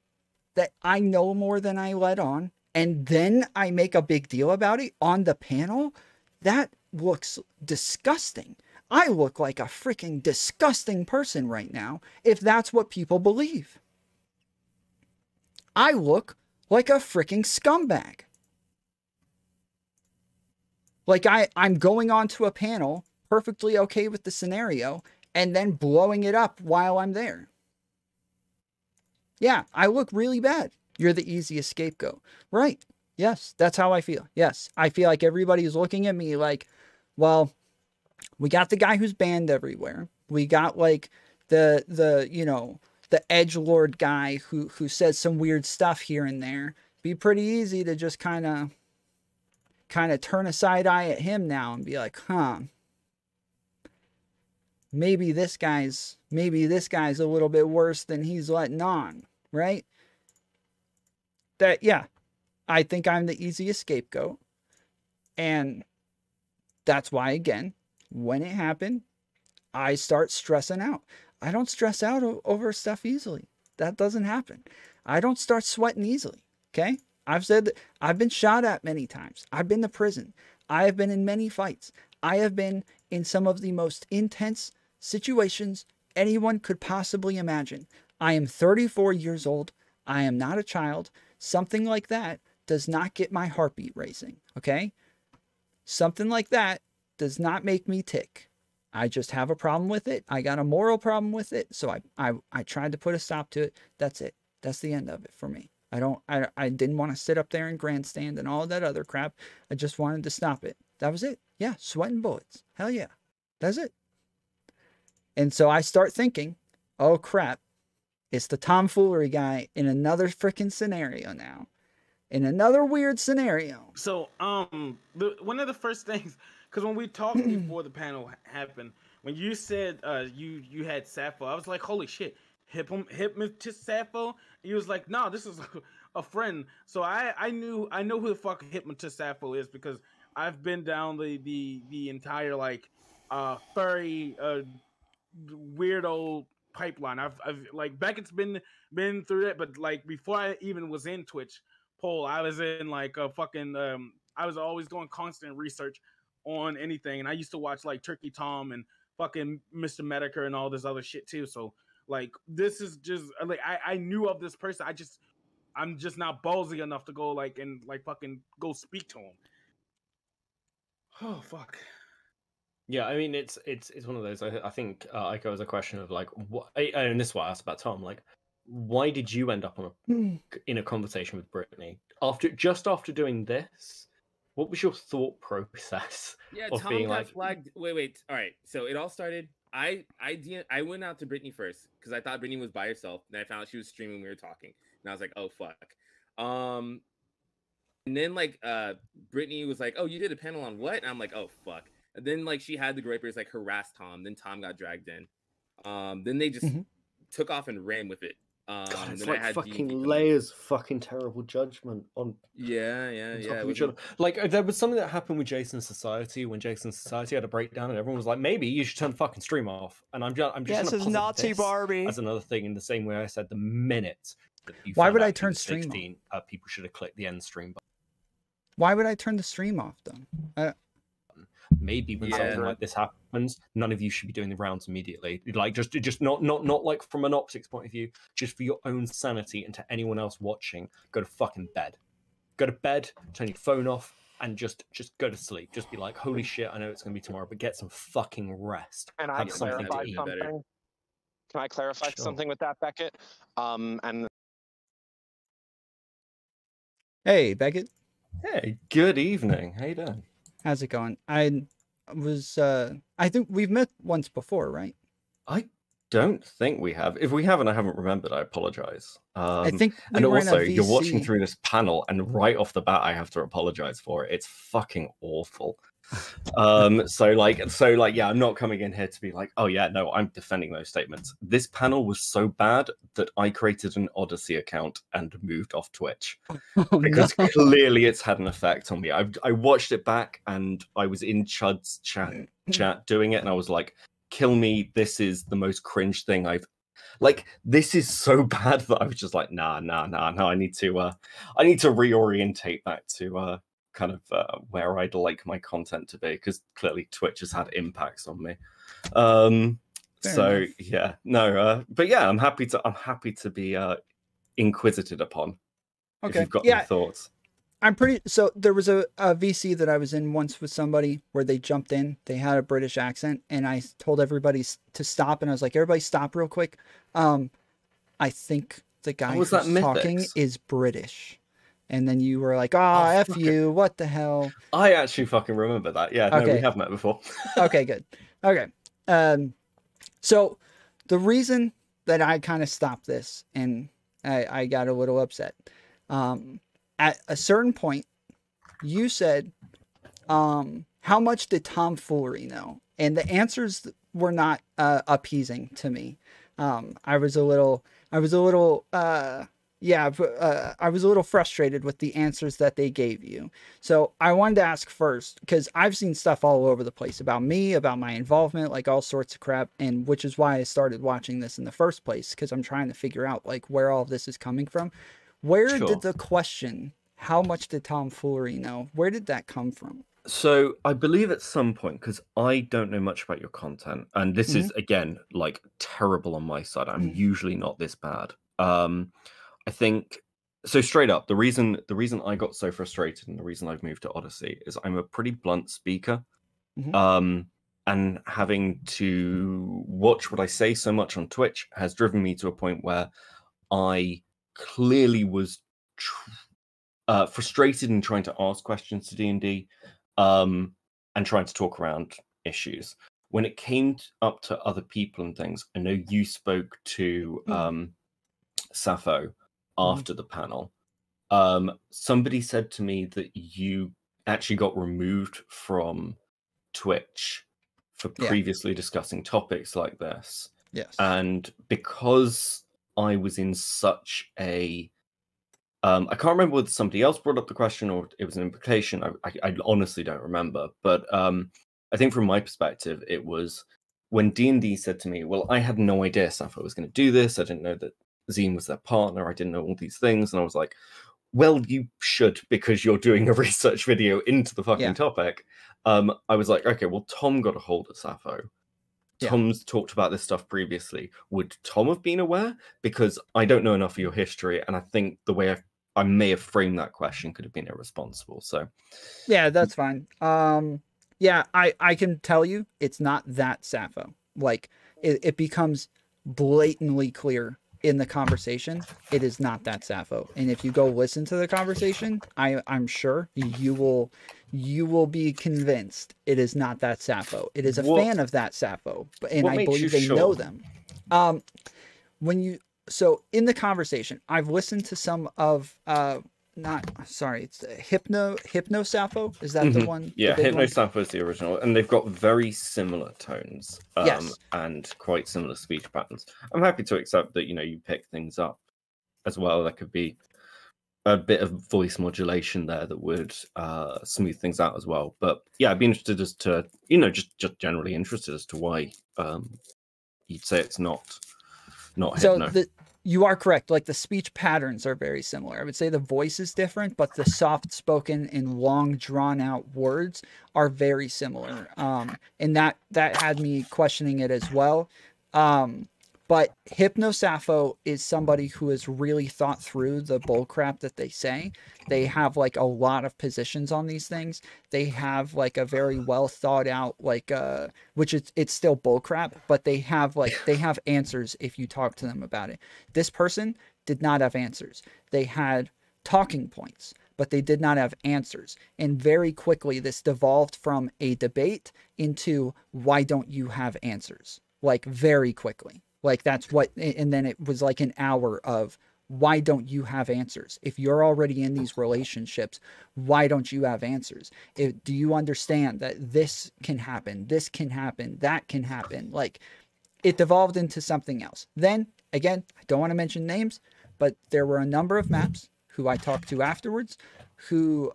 that I know more than I let on, and then I make a big deal about it on the panel, that looks disgusting. I look like a freaking disgusting person right now if that's what people believe. I look like a freaking scumbag. Like I'm going onto a panel, perfectly okay with the scenario, and then blowing it up while I'm there. Yeah, I look really bad. You're the easiest scapegoat. Right. Yes, that's how I feel. Yes, I feel like everybody's looking at me like, well, we got the guy who's banned everywhere. We got like the edgelord guy who says some weird stuff here and there. Be pretty easy to just kind of turn a side eye at him now and be like, huh, maybe this guy's a little bit worse than he's letting on, right? That, yeah, I think I'm the easiest scapegoat. And that's why, again, when it happened, I start stressing out. I don't stress out over stuff easily. That doesn't happen. I don't start sweating easily. Okay? I've said that I've been shot at many times. I've been to prison. I have been in many fights. I have been in some of the most intense situations anyone could possibly imagine. I am 34 years old. I am not a child. Something like that does not get my heartbeat racing. Okay? Something like that does not make me tick. I just have a problem with it. I got a moral problem with it. So I tried to put a stop to it. That's it. That's the end of it for me. I didn't want to sit up there and grandstand and all that other crap. I just wanted to stop it. That was it. Yeah, sweating bullets. Hell yeah. That's it. And so I start thinking, oh crap, it's the tomfoolery guy in another freaking scenario now. In another weird scenario. So, one of the first things, because when we talked before the panel happened, when you said you had Sappho, I was like, holy shit, hypnotist Sappho? He was like, no, this is a friend. So I know who the fuck hypnotist Sappho is, because I've been down the entire like furry weirdo pipeline. I've like Beckett's been through it, but like before I even was in Twitch poll, I was in like a fucking I was always doing constant research on anything, and I used to watch like Turkey Tom and fucking Mr. Medica and all this other shit too. So like this is just like I knew of this person. I'm just not ballsy enough to go like and like fucking go speak to him. Oh fuck. Yeah, I mean it's one of those. I think it was a question of like what, and this is what I asked about Tom. Like, why did you end up in a conversation with Brittany after doing this? What was your thought process? Yeah, of Tom being got like, flagged. Wait. All right. So it all started. I went out to Brittany first because I thought Brittany was by herself. Then I found out she was streaming. We were talking, and I was like, oh fuck. And then like Brittany was like, oh, you did a panel on what? And I'm like, oh fuck. And then like she had the gripers like harass Tom. Then Tom got dragged in. Then they just took off and ran with it. God, it's like fucking layers of fucking terrible judgment on. Yeah. Like there was something that happened with Jason Society when Jason Society had a breakdown, and everyone was like, maybe you should turn the fucking stream off. And I'm just this is Nazi Barbie. As another thing, in the same way I said the minute that you why found would out I turn he was stream 16, people should have clicked the end stream button. Why would I turn the stream off though? Maybe when something like this happens, none of you should be doing the rounds immediately. Like just not like from an optics point of view, just for your own sanity and to anyone else watching, go to fucking bed. Go to bed, turn your phone off, and just go to sleep. Just be like, holy shit, I know it's gonna be tomorrow, but get some fucking rest. And have something to eat. Can I clarify something with that, Beckett? And hey, Beckett. Hey, good evening. How you doing? How's it going? I think we've met once before, right? I don't think we have. If we haven't, I haven't remembered. I apologize. I think and also, you're watching through this panel, and right off the bat, I have to apologize for it. It's fucking awful. So yeah, I'm not coming in here to be like, oh yeah, no, I'm defending those statements. This panel was so bad that I created an Odyssey account and moved off Twitch because clearly it's had an effect on me. I watched it back and I was in Chud's chat doing it, and I was like, kill me. This is the most cringe thing I've like. This is so bad that I was just like, nah. I need to reorientate back to kind of where I'd like my content to be, because clearly Twitch has had impacts on me. Yeah, no, but yeah, I'm happy to be inquisited upon. Okay, if you've got any thoughts. So there was a VC that I was in once with somebody where they jumped in. They had a British accent, and I told everybody to stop, and I was like, everybody stop real quick. I think the guy who's talking is British. And then you were like, F you, what the hell? I actually fucking remember that. Yeah, no, we have met before. Okay, good. Okay. So the reason that I kind of stopped this, and I got a little upset, at a certain point, you said, how much did Tomfoolery know? And the answers were not appeasing to me. I was a little Yeah, I was a little frustrated with the answers that they gave you. So I wanted to ask first, because I've seen stuff all over the place about me, about my involvement, like all sorts of crap, and which is why I started watching this in the first place, because I'm trying to figure out like where all of this is coming from. Where did the question, how much did Tomfoolery know, where did that come from? So I believe at some point, because I don't know much about your content, and this is again like terrible on my side. I'm usually not this bad. I think so. Straight up, the reason I got so frustrated and the reason I've moved to Odyssey is I'm a pretty blunt speaker, and having to watch what I say so much on Twitch has driven me to a point where I clearly was frustrated in trying to ask questions to D&D, and trying to talk around issues. When it came up to other people and things, I know you spoke to Sappho after the panel. Somebody said to me that you actually got removed from Twitch for previously discussing topics like this. Yes. And because I was in such a I can't remember whether somebody else brought up the question or it was an implication. I honestly don't remember. But I think from my perspective, it was when D&D said to me, well, I had no idea Sappho was going to do this. I didn't know that Zine was their partner. I didn't know all these things. And I was like, well, you should, because you're doing a research video into the fucking topic. I was like, okay, well, Tom got a hold of Sappho. Tom's talked about this stuff previously. Would Tom have been aware? Because I don't know enough of your history, and I think the way I may have framed that question could have been irresponsible. So, yeah, that's fine. Yeah, I can tell you it's not that Sappho. Like, it becomes blatantly clear in the conversation. It is not that Sappho. And if you go listen to the conversation, I'm sure you will be convinced it is not that Sappho. It is a fan of that Sappho, and I believe they know them. So in the conversation, I've listened to some of it's Hypno Sappho. Is that the one? Yeah, Hypno Sappho is the original, and they've got very similar tones, and quite similar speech patterns. I'm happy to accept that you pick things up as well. There could be a bit of voice modulation there that would smooth things out as well. But yeah, I'd be interested as to just generally interested as to why you'd say it's not Hypno. So you are correct. Like the speech patterns are very similar. I would say the voice is different, but the soft spoken and long drawn out words are very similar. And that had me questioning it as well. But Hypno Sappho is somebody who has really thought through the bullcrap that they say. They have like a lot of positions on these things. They have like a very well thought out, like which it's still bullcrap, but they have answers if you talk to them about it. This person did not have answers. They had talking points, but they did not have answers. And very quickly, this devolved from a debate into why don't you have answers? Like very quickly. Like that's what, and then it was like an hour of why don't you have answers? If you're already in these relationships, why don't you have answers? Do you understand that this can happen, that can happen? Like it devolved into something else. Then again, I don't want to mention names, but there were a number of maps who I talked to afterwards who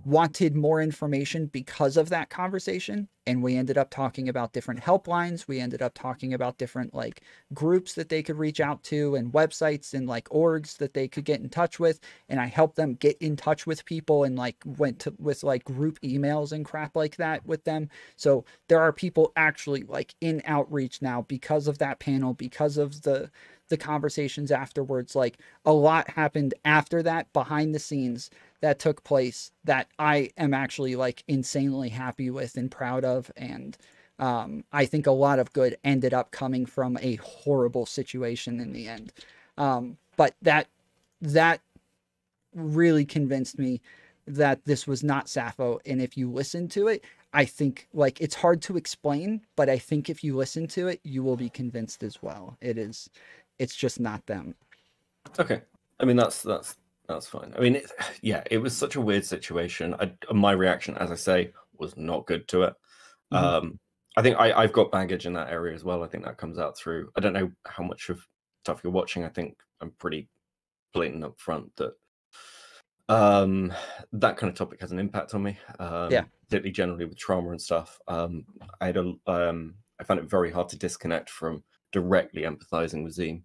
wanted more information because of that conversation. And we ended up talking about different helplines. We ended up talking about different like groups that they could reach out to and websites and like orgs that they could get in touch with. And I helped them get in touch with people and like with like group emails and crap like that with them. So there are people actually like in outreach now because of that panel, because of the conversations afterwards. Like a lot happened after that behind the scenes that took place that I am actually like insanely happy with and proud of. And I think a lot of good ended up coming from a horrible situation in the end. But that really convinced me that this was not Sappho. And if you listen to it, I think like it's hard to explain, but I think if you listen to it, you will be convinced as well. It's just not them. Okay. I mean, that's fine. I mean, it was such a weird situation. My reaction, as I say, was not good to it. I think I've got baggage in that area as well. I think that comes out through, I don't know how much of stuff you're watching. I think I'm pretty blatant up front that that kind of topic has an impact on me. Particularly generally with trauma and stuff. I found it very hard to disconnect from directly empathizing with Zim,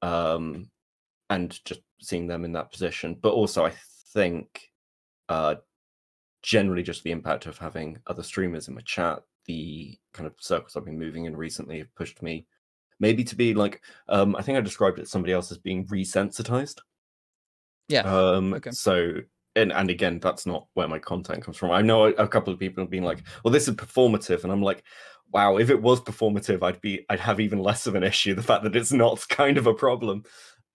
and just seeing them in that position. But also, I think generally just the impact of having other streamers in my chat, the kind of circles I've been moving in recently have pushed me maybe to be like, I think I described it to somebody else as being resensitized. Yeah. Okay. So, and again, that's not where my content comes from. I know a couple of people have been like, well, this is performative. And I'm like, wow, if it was performative, I'd have even less of an issue. The fact that it's not kind of a problem.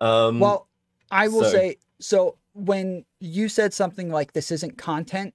Well, I will say, so when you said something like this isn't content,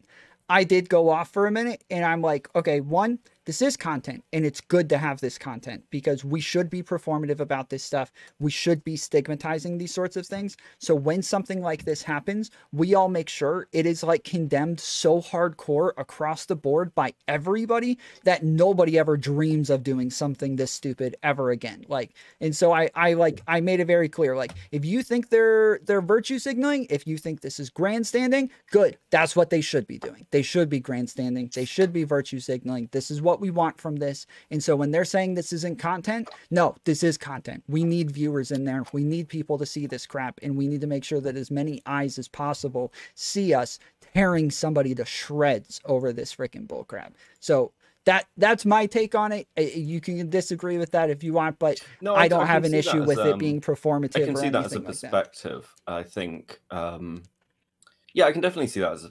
I did go off for a minute and I'm like, okay, one, this is content and it's good to have this content because we should be performative about this stuff. We should be stigmatizing these sorts of things. So when something like this happens, we all make sure it is like condemned so hardcore across the board by everybody that nobody ever dreams of doing something this stupid ever again. Like, and so I made it very clear, like, if you think they're virtue signaling, if you think this is grandstanding, good. That's what they should be doing. They should be grandstanding. They should be virtue signaling. This is what we want from this. And so when they're saying this isn't content, no, this is content. We need viewers in there. We need people to see this crap. And we need to make sure that as many eyes as possible see us tearing somebody to shreds over this freaking bullcrap. So that's my take on it. You can disagree with that if you want, but no, I don't have an issue with it being performative. I can see that as a perspective. I think, yeah, I can definitely see that as a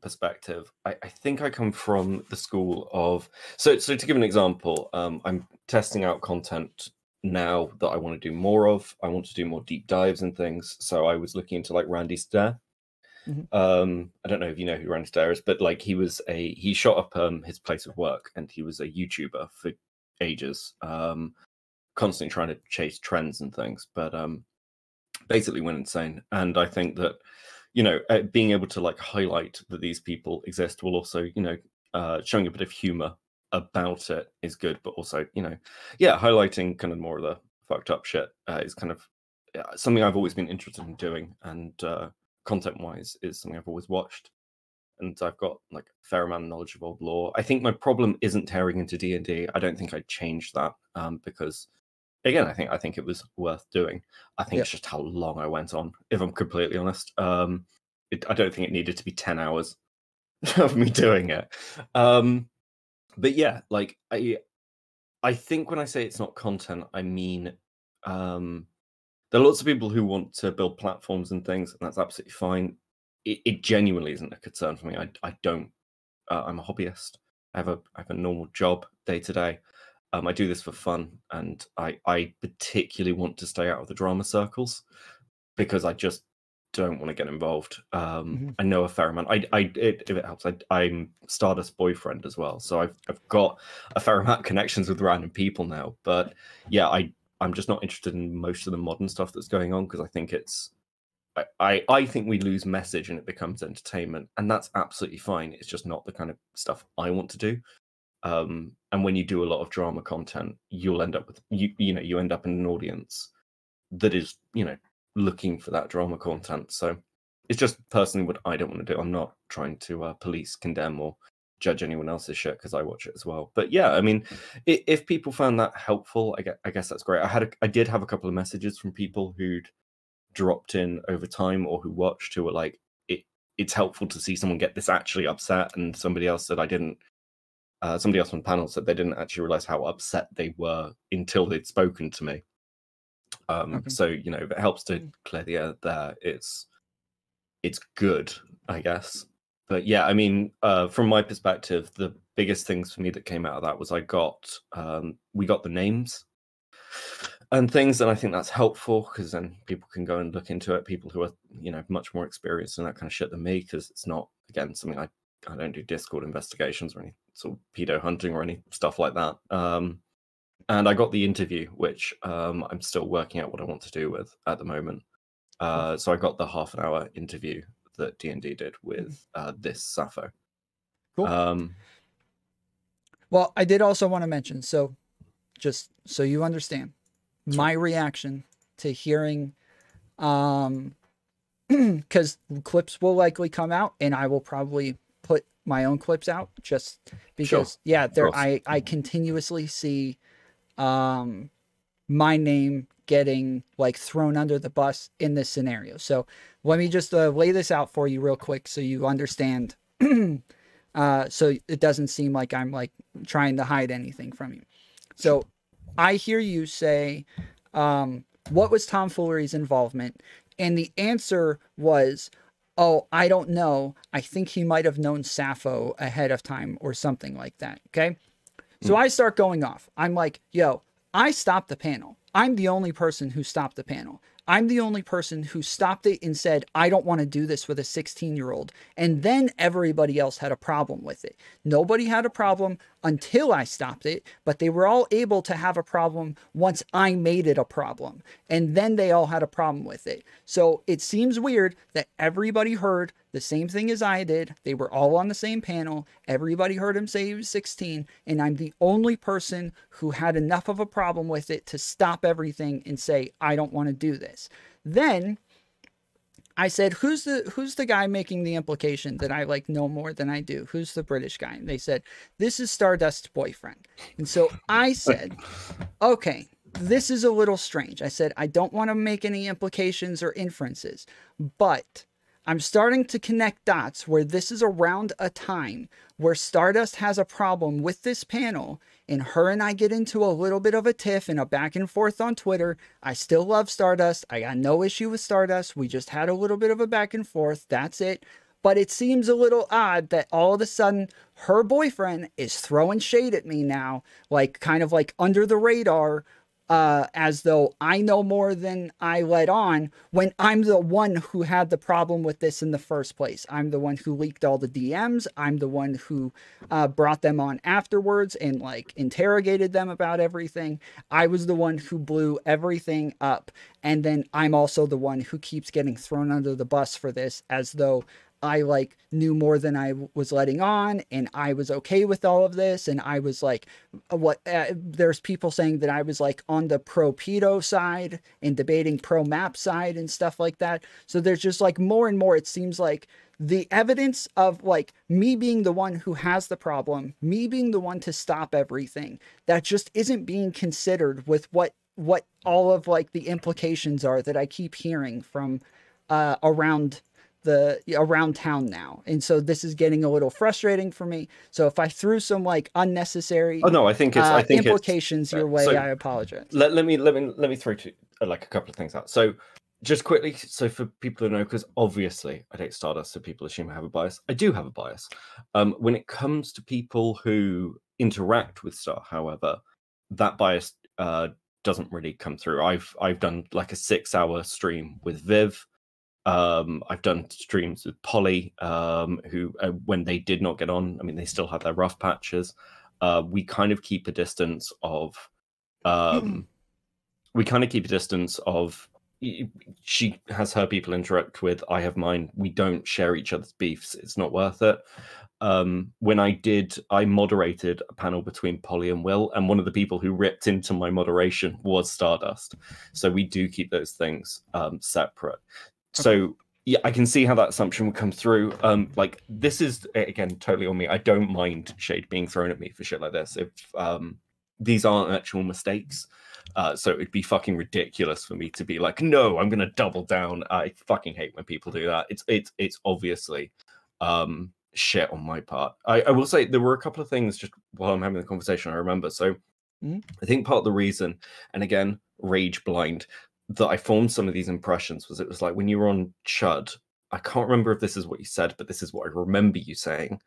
perspective. I think I come from the school of, so to give an example, I'm testing out content now that I want to do more of. I want to do more deep dives and things. So I was looking into like Randy Stair. I don't know if you know who Randy Stair is, but like he shot up his place of work and he was a YouTuber for ages, constantly trying to chase trends and things, but basically went insane. And I think that, you know, being able to like highlight that these people exist will also, you know, showing a bit of humor about it is good, but also, you know, yeah, highlighting kind of more of the fucked up shit is kind of something I've always been interested in doing, and content wise is something I've always watched, and I've got like a fair amount of knowledge of old lore. I think my problem isn't tearing into D&D. I don't think I'd change that because again, I think it was worth doing. I think it's just how long I went on, if I'm completely honest. I don't think it needed to be 10 hours of me doing it. But yeah, like I think when I say it's not content, I mean there are lots of people who want to build platforms and things, and that's absolutely fine. It genuinely isn't a concern for me. I don't. I'm a hobbyist. I have a normal job day to day. I do this for fun, and I particularly want to stay out of the drama circles because I just don't want to get involved. I know a fair amount. If it helps, I'm Stardust boyfriend as well, so I've got a fair amount of connections with random people now. But yeah, I'm just not interested in most of the modern stuff that's going on because I think it's I think we lose message and it becomes entertainment, and that's absolutely fine. It's just not the kind of stuff I want to do. And when you do a lot of drama content, you'll end up with you end up in an audience that is, you know, looking for that drama content. So it's just personally what I don't want to do. I'm not trying to police, condemn, or judge anyone else's shit because I watch it as well. But yeah, I mean, if people found that helpful, I guess that's great. I did have a couple of messages from people who'd dropped in over time or who watched who were like, it's helpful to see someone get this actually upset, and somebody else said somebody else on the panel said they didn't actually realize how upset they were until they'd spoken to me. So, you know, if it helps to clear the air there, it's good, I guess. But yeah, I mean, from my perspective, the biggest things for me that came out of that was we got the names and things, and I think that's helpful because then people can go and look into it. People who are, you know, much more experienced in that kind of shit than me, because it's not, again, something I don't do Discord investigations or any sort of pedo hunting or any stuff like that. And I got the interview, which I'm still working out what I want to do with at the moment. So I got the half-an-hour interview that D&D did with this Sappho. Cool. Well, I did also want to mention, so just so you understand, my reaction to hearing, because clips will likely come out, and I will probably put my own clips out just because. Sure. Yeah, there I continuously see, my name getting like thrown under the bus in this scenario. So let me just lay this out for you real quick so you understand. So it doesn't seem like I'm like trying to hide anything from you. So I hear you say, what was Tomfoolery's involvement? And the answer was, oh, I don't know. I think he might have known Sappho ahead of time or something like that. Okay. So I start going off. I'm like, yo, I stopped the panel. I'm the only person who stopped the panel. I'm the only person who stopped it and said, I don't want to do this with a 16-year-old. And then everybody else had a problem with it. Nobody had a problem until I stopped it, but they were all able to have a problem once I made it a problem. And then they all had a problem with it. So it seems weird that everybody heard the same thing as I did. They were all on the same panel. Everybody heard him say he was 16. And I'm the only person who had enough of a problem with it to stop everything and say, I don't want to do this. Then I said, who's the guy making the implication that I like know more than I do? Who's the British guy? And they said, this is Stardust's boyfriend. And so I said, okay, this is a little strange. I said, I don't want to make any implications or inferences, but I'm starting to connect dots where this is around a time where Stardust has a problem with this panel, and her and I get into a little bit of a tiff and a back and forth on Twitter. I still love Stardust. I got no issue with Stardust. We just had a little bit of a back and forth. That's it. But it seems a little odd that all of a sudden her boyfriend is throwing shade at me now, like kind of like under the radar, as though I know more than I let on, when I'm the one who had the problem with this in the first place. I'm the one who leaked all the DMs. I'm the one who brought them on afterwards and like interrogated them about everything. I was the one who blew everything up. And then I'm also the one who keeps getting thrown under the bus for this, as though I like knew more than I was letting on, and I was okay with all of this. And I was like, there's people saying that I was like on the pro pedo side and debating pro map side and stuff like that. So there's just like more and more, it seems like the evidence of like me being the one who has the problem, me being the one to stop everything, that just isn't being considered with what all of like the implications are that I keep hearing from around town now. And so this is getting a little frustrating for me. So if I threw some like unnecessary I think implications your way, I apologize. Let me throw like a couple of things out. So just quickly, so for people who know, because obviously I date Stardust, so people assume I have a bias. I do have a bias. When it comes to people who interact with Star, however, that bias doesn't really come through. I've done like a 6-hour stream with Viv. I've done streams with Polly, who when they did not get on, I mean, they still had their rough patches. We kind of keep a distance of, she has her people interact with, I have mine. We don't share each other's beefs. It's not worth it. When I moderated a panel between Polly and Will, and one of the people who ripped into my moderation was Stardust. So we do keep those things separate. Okay. So yeah, I can see how that assumption would come through. Like this is again totally on me. I don't mind shade being thrown at me for shit like this if these aren't actual mistakes. So it'd be fucking ridiculous for me to be like, no, I'm gonna double down. I fucking hate when people do that. It's obviously shit on my part. I will say there were a couple of things just while I'm having the conversation I remember. So I think part of the reason, and again, rage blind, that I formed some of these impressions was it was like when you were on Chud, I can't remember if this is what you said, but this is what I remember you saying,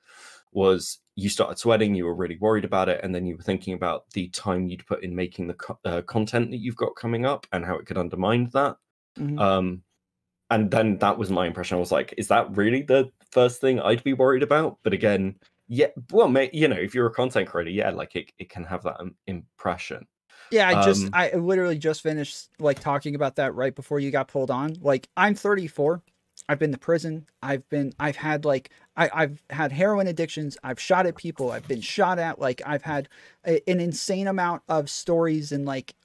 was you started sweating, you were really worried about it, and then you were thinking about the time you'd put in making the content that you've got coming up and how it could undermine that. And then that was my impression. I was like, is that really the first thing I'd be worried about? But again, yeah, well, you know, if you're a content creator, yeah, like it can have that impression. Yeah, I literally just finished like talking about that right before you got pulled on. Like I'm 34. I've been to prison. I've had like I've had heroin addictions. I've shot at people. I've been shot at. Like, I've had an insane amount of stories and like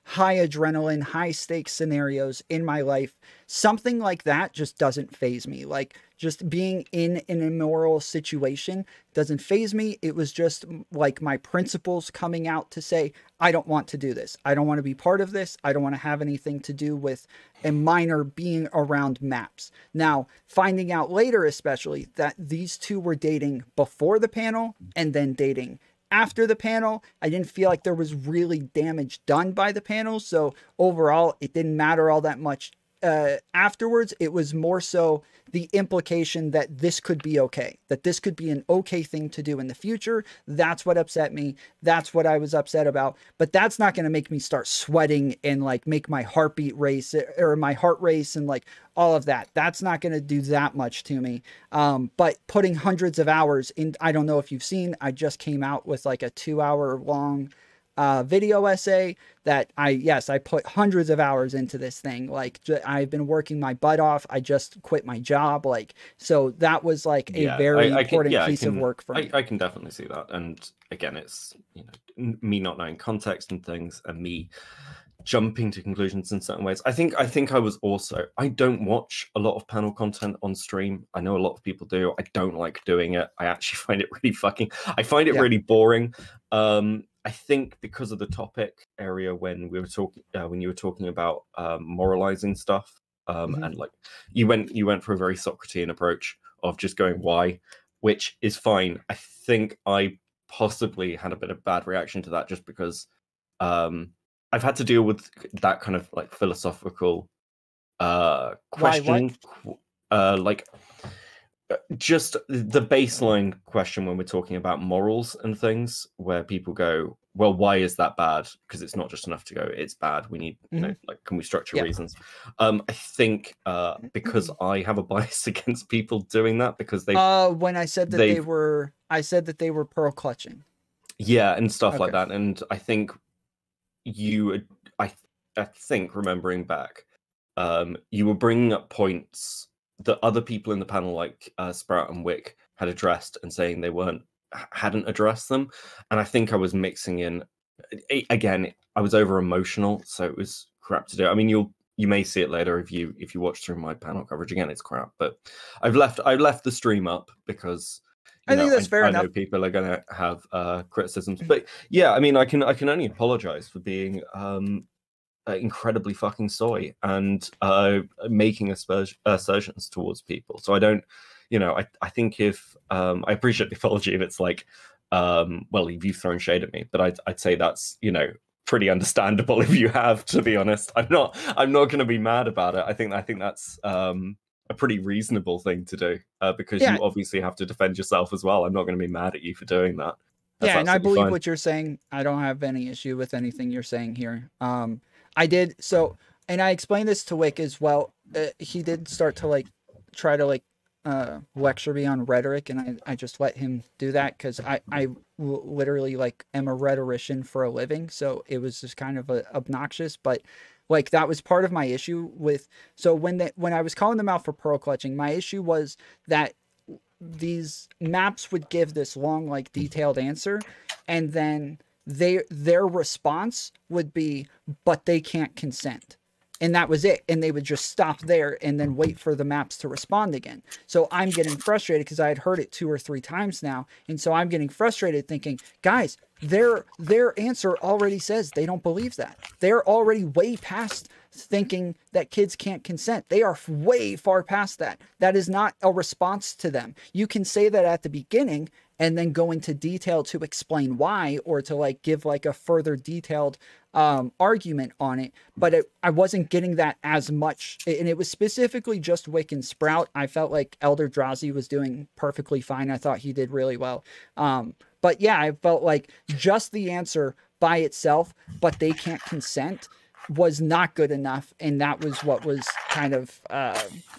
high adrenaline, high stakes scenarios in my life. Something like that just doesn't faze me. Like, just being in an immoral situation doesn't faze me. It was just like my principles coming out to say, I don't want to do this. I don't want to be part of this. I don't want to have anything to do with a minor being around maps. Now, finding out later, especially, that these two were dating before the panel and then dating after the panel, I didn't feel like there was really damage done by the panel. So overall, it didn't matter all that much. Afterwards, it was more so the implication that this could be okay, that this could be an okay thing to do in the future. That's what upset me. That's what I was upset about. But that's not going to make me start sweating and like make my heartbeat race or my heart race and like all of that. That's not going to do that much to me. But putting hundreds of hours in, I don't know if you've seen, I just came out with like a 2-hour long video essay that I put hundreds of hours into this thing. Like, I've been working my butt off. I just quit my job. Like, so that was like a very important piece of work for me. I can definitely see that. And again, it's, you know, me not knowing context and things and me jumping to conclusions in certain ways. I think I was also, I don't watch a lot of panel content on stream. I know a lot of people do. I don't like doing it. I actually find it really really boring. I think because of the topic area when we were talking, when you were talking about moralizing stuff, and like you went for a very Socratean approach of just going why, which is fine. I think I possibly had a bit of bad reaction to that just because I've had to deal with that kind of like philosophical question, like just the baseline question when we're talking about morals and things, where people go, well, why is that bad? Because it's not just enough to go, it's bad. We need, you know, like, can we structure reasons? I think because I have a bias against people doing that because they when I said that they were pearl clutching. Yeah, and stuff like that. And I think I think remembering back, you were bringing up points that other people in the panel, like Sprout and Wick, had addressed and saying they hadn't addressed them. And I think I was mixing in, again, I was over emotional, so it was crap to do. I mean, you may see it later if you watch through my panel coverage. Again, it's crap, but I've left the stream up because I think that's fair enough. I know people are going to have criticisms, but yeah, I mean, I can only apologize for being incredibly fucking soy and making assertions towards people. So I don't, you know, I think if I appreciate the apology if it's like, well, you've thrown shade at me, but I'd say that's, you know, pretty understandable if you have, to be honest. I'm not going to be mad about it. I think that's a pretty reasonable thing to do because you obviously have to defend yourself as well. I'm not going to be mad at you for doing that. That's and I believe what you're saying. I don't have any issue with anything you're saying here. I did so, and I explained this to Wick as well. He did start to like try to like lecture me on rhetoric, and I just let him do that because I literally like am a rhetorician for a living, so it was just kind of obnoxious. But like that was part of my issue with. So when I was calling them out for pearl clutching, my issue was that these maps would give this long like detailed answer, and then their response would be, but they can't consent. And that was it. And they would just stop there and then wait for the maps to respond again. So I'm getting frustrated because I had heard it 2 or 3 times now. And so I'm getting frustrated thinking, guys, their answer already says they don't believe that. They're already way past thinking that kids can't consent. They are way far past that. That is not a response to them. You can say that at the beginning and then go into detail to explain why, or to like give like a further detailed argument on it. But I wasn't getting that as much. And it was specifically just Wick and Sprout. I felt like Elder Drazi was doing perfectly fine. I thought he did really well. But yeah, I felt like just the answer by itself, but they can't consent, was not good enough. And that was what was kind of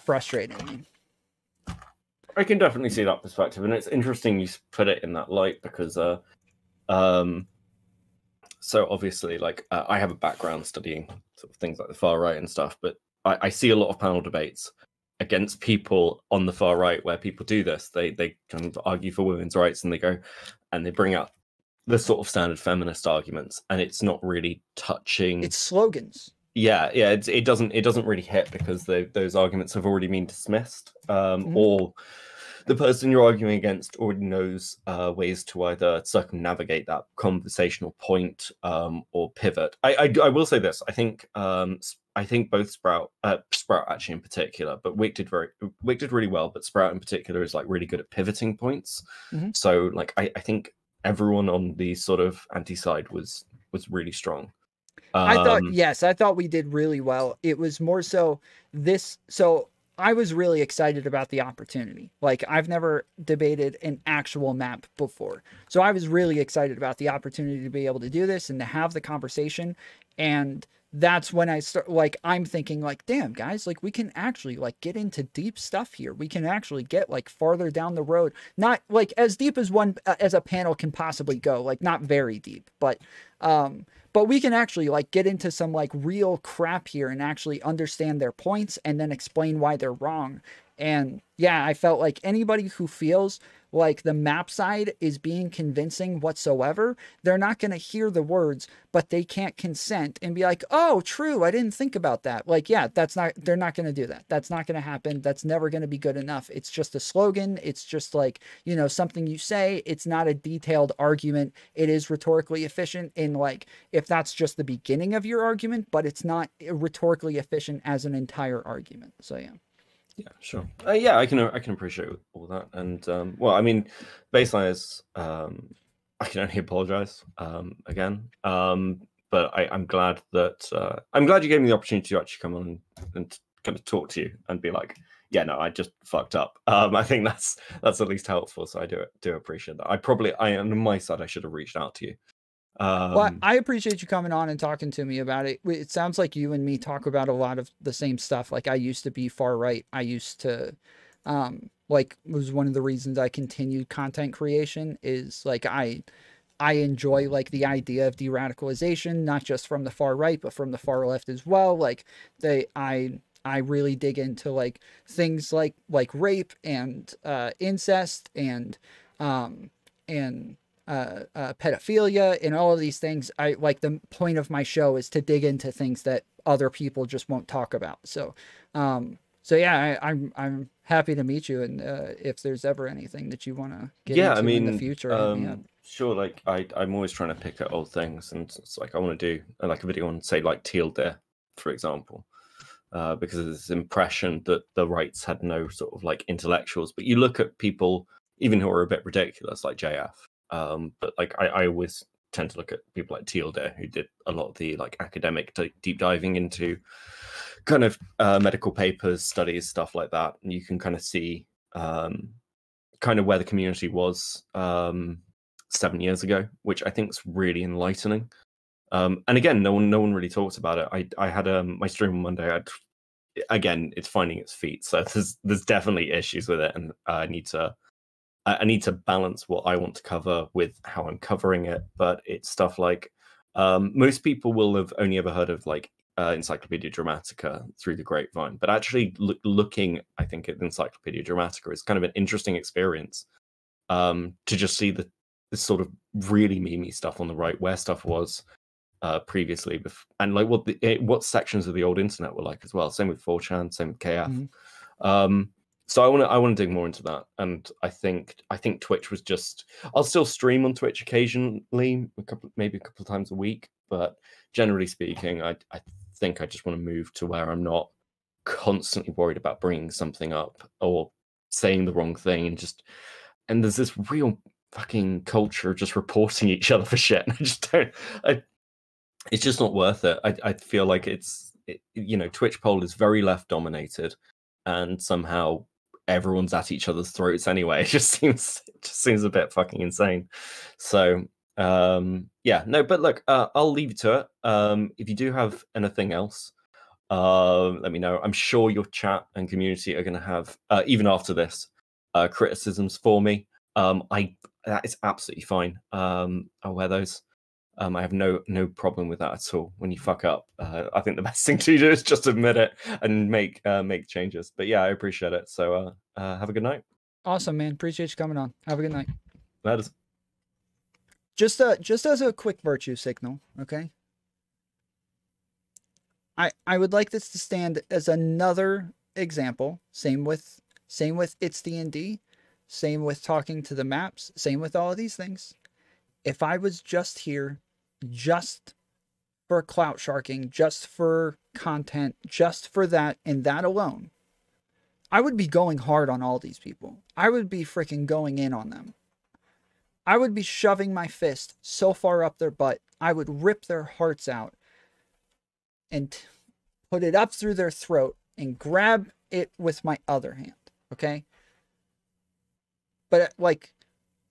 frustrating me. I can definitely see that perspective, and it's interesting you put it in that light because, so obviously, like I have a background studying sort of things like the far right and stuff, but I see a lot of panel debates, against people on the far right, where people do this. They kind of argue for women's rights, and they bring up the sort of standard feminist arguments, and it's not really touching. It's slogans. Yeah, it doesn't really hit because those arguments have already been dismissed, or the person you're arguing against already knows ways to either circumnavigate that conversational point or pivot. I will say this: I think both Sprout actually in particular, but Wick did really well, but Sprout in particular is like really good at pivoting points. So like I think everyone on the sort of anti side was really strong. I thought we did really well. It was more so I was really excited about the opportunity. Like, I've never debated an actual map before. So I was really excited about the opportunity to be able to do this and to have the conversation. And that's when I start, like, I'm thinking, like, damn, guys, like, we can actually, like, get into deep stuff here. We can actually get, like, farther down the road. Not, like, as deep as as a panel can possibly go. Like, not very deep, but we can actually, like, get into some, like, real crap here and actually understand their points and then explain why they're wrong. And yeah, I felt like anybody who feels like the map side is being convincing whatsoever, they're not going to hear the words, but they can't consent and be like, oh, true, I didn't think about that. Like, yeah, they're not going to do that. That's not going to happen. That's never going to be good enough. It's just a slogan. It's just like, you know, something you say. It's not a detailed argument. It is rhetorically efficient in, like, if that's just the beginning of your argument, but it's not rhetorically efficient as an entire argument. So, yeah. Yeah, sure. Yeah, I can appreciate all that. And well, I mean, baseline is I can only apologize again. But I'm glad that I'm glad you gave me the opportunity to actually come on and kind of talk to you and be like, yeah, no, I just fucked up. I think that's at least helpful. So I do appreciate that. On my side, I should have reached out to you. Well, I appreciate you coming on and talking to me about it. It sounds like you and me talk about a lot of the same stuff. Like, I used to be far right. I used to, like, was one of the reasons I continued content creation is, like, I enjoy, like, the idea of de-radicalization, not just from the far right, but from the far left as well. Like, I really dig into, like, things like rape and incest and pedophilia and all of these things. I like, the point of my show is to dig into things that other people just won't talk about. So yeah, I'm happy to meet you, and if there's ever anything that you want to get into in the future, sure. Like, I'm always trying to pick at old things, and it's like I want to do like a video on, say, like Teal Deer, for example, because of this impression that the rights had no sort of like intellectuals. But you look at people even who are a bit ridiculous, like JF. But like I always tend to look at people like Teal Deer, who did a lot of the like academic deep diving into kind of medical papers, studies, stuff like that, and you can kind of see kind of where the community was 7 years ago, which I think is really enlightening. And again, no one really talks about it. I had my stream on Monday. Again, it's finding its feet, so there's definitely issues with it, and I need to balance what I want to cover with how I'm covering it. But it's stuff like most people will have only ever heard of like Encyclopedia Dramatica through the grapevine, but actually looking, I think, at Encyclopedia Dramatica is kind of an interesting experience to just see this sort of really memey stuff on the right, where stuff was previously, and like what sections of the old internet were like as well. Same with 4chan, same with KF. So I want to dig more into that, and I think Twitch was just. I'll still stream on Twitch occasionally, maybe a couple of times a week, but generally speaking, I think I just want to move to where I'm not constantly worried about bringing something up or saying the wrong thing, and there's this real fucking culture of just reporting each other for shit, and I just don't. It's just not worth it. I feel like Twitch poll is very left dominated, and somehow everyone's at each other's throats anyway. It just seems a bit fucking insane. So yeah, no, but look, I'll leave you to it. If you do have anything else, let me know. I'm sure your chat and community are going to have, even after this, criticisms for me. That is absolutely fine. I'll wear those. I have no problem with that at all. When you fuck up, I think the best thing to do is just admit it and make changes. But yeah, I appreciate it. So have a good night. Awesome, man. Appreciate you coming on. Have a good night. That is. Just as a quick virtue signal, okay? I would like this to stand as another example. Same with It's D&D, same with talking to the maps, same with all of these things. If I was just here, just for clout sharking, just for content, just for that and that alone, I would be going hard on all these people. I would be freaking going in on them. I would be shoving my fist so far up their butt, I would rip their hearts out and put it up through their throat and grab it with my other hand, okay? But like,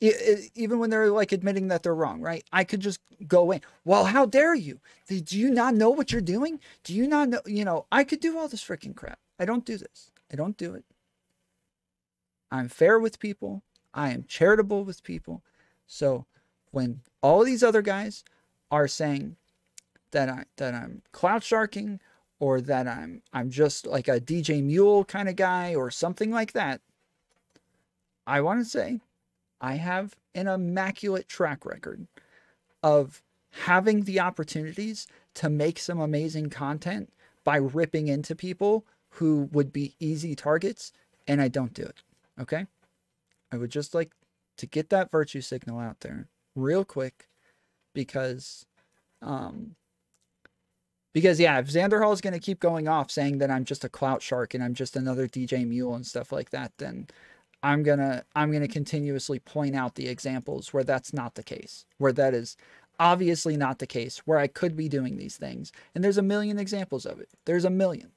even when they're like admitting that they're wrong, right? I could just go in. Well, how dare you? Do you not know what you're doing? Do you not know? You know, I could do all this freaking crap. I don't do this. I don't do it. I'm fair with people. I am charitable with people. So when all these other guys are saying that I'm clout sharking, or that I'm just like a DJ Mule kind of guy or something like that, I want to say I have an immaculate track record of having the opportunities to make some amazing content by ripping into people who would be easy targets, and I don't do it. Okay? I would just like to get that virtue signal out there real quick, because yeah, if Xander Hall is going to keep going off saying that I'm just a clout shark and I'm just another DJ Mule and stuff like that, then I'm gonna continuously point out the examples where that's not the case, where that is obviously not the case, where I could be doing these things. And there's a million examples of it. There's a million.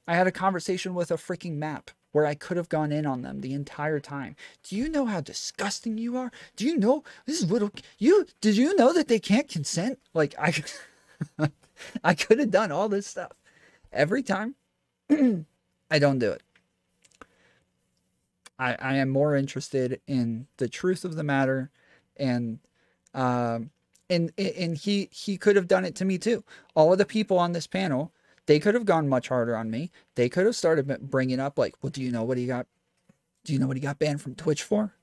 I had a conversation with a freaking map where I could have gone in on them the entire time. Do you know how disgusting you are? Do you know this is little did you know that they can't consent? Like I could have done all this stuff every time. I don't do it. I am more interested in the truth of the matter, and he could have done it to me too. All of the people on this panel, they could have gone much harder on me. They could have started bringing up like, well, do you know what he got banned from Twitch for?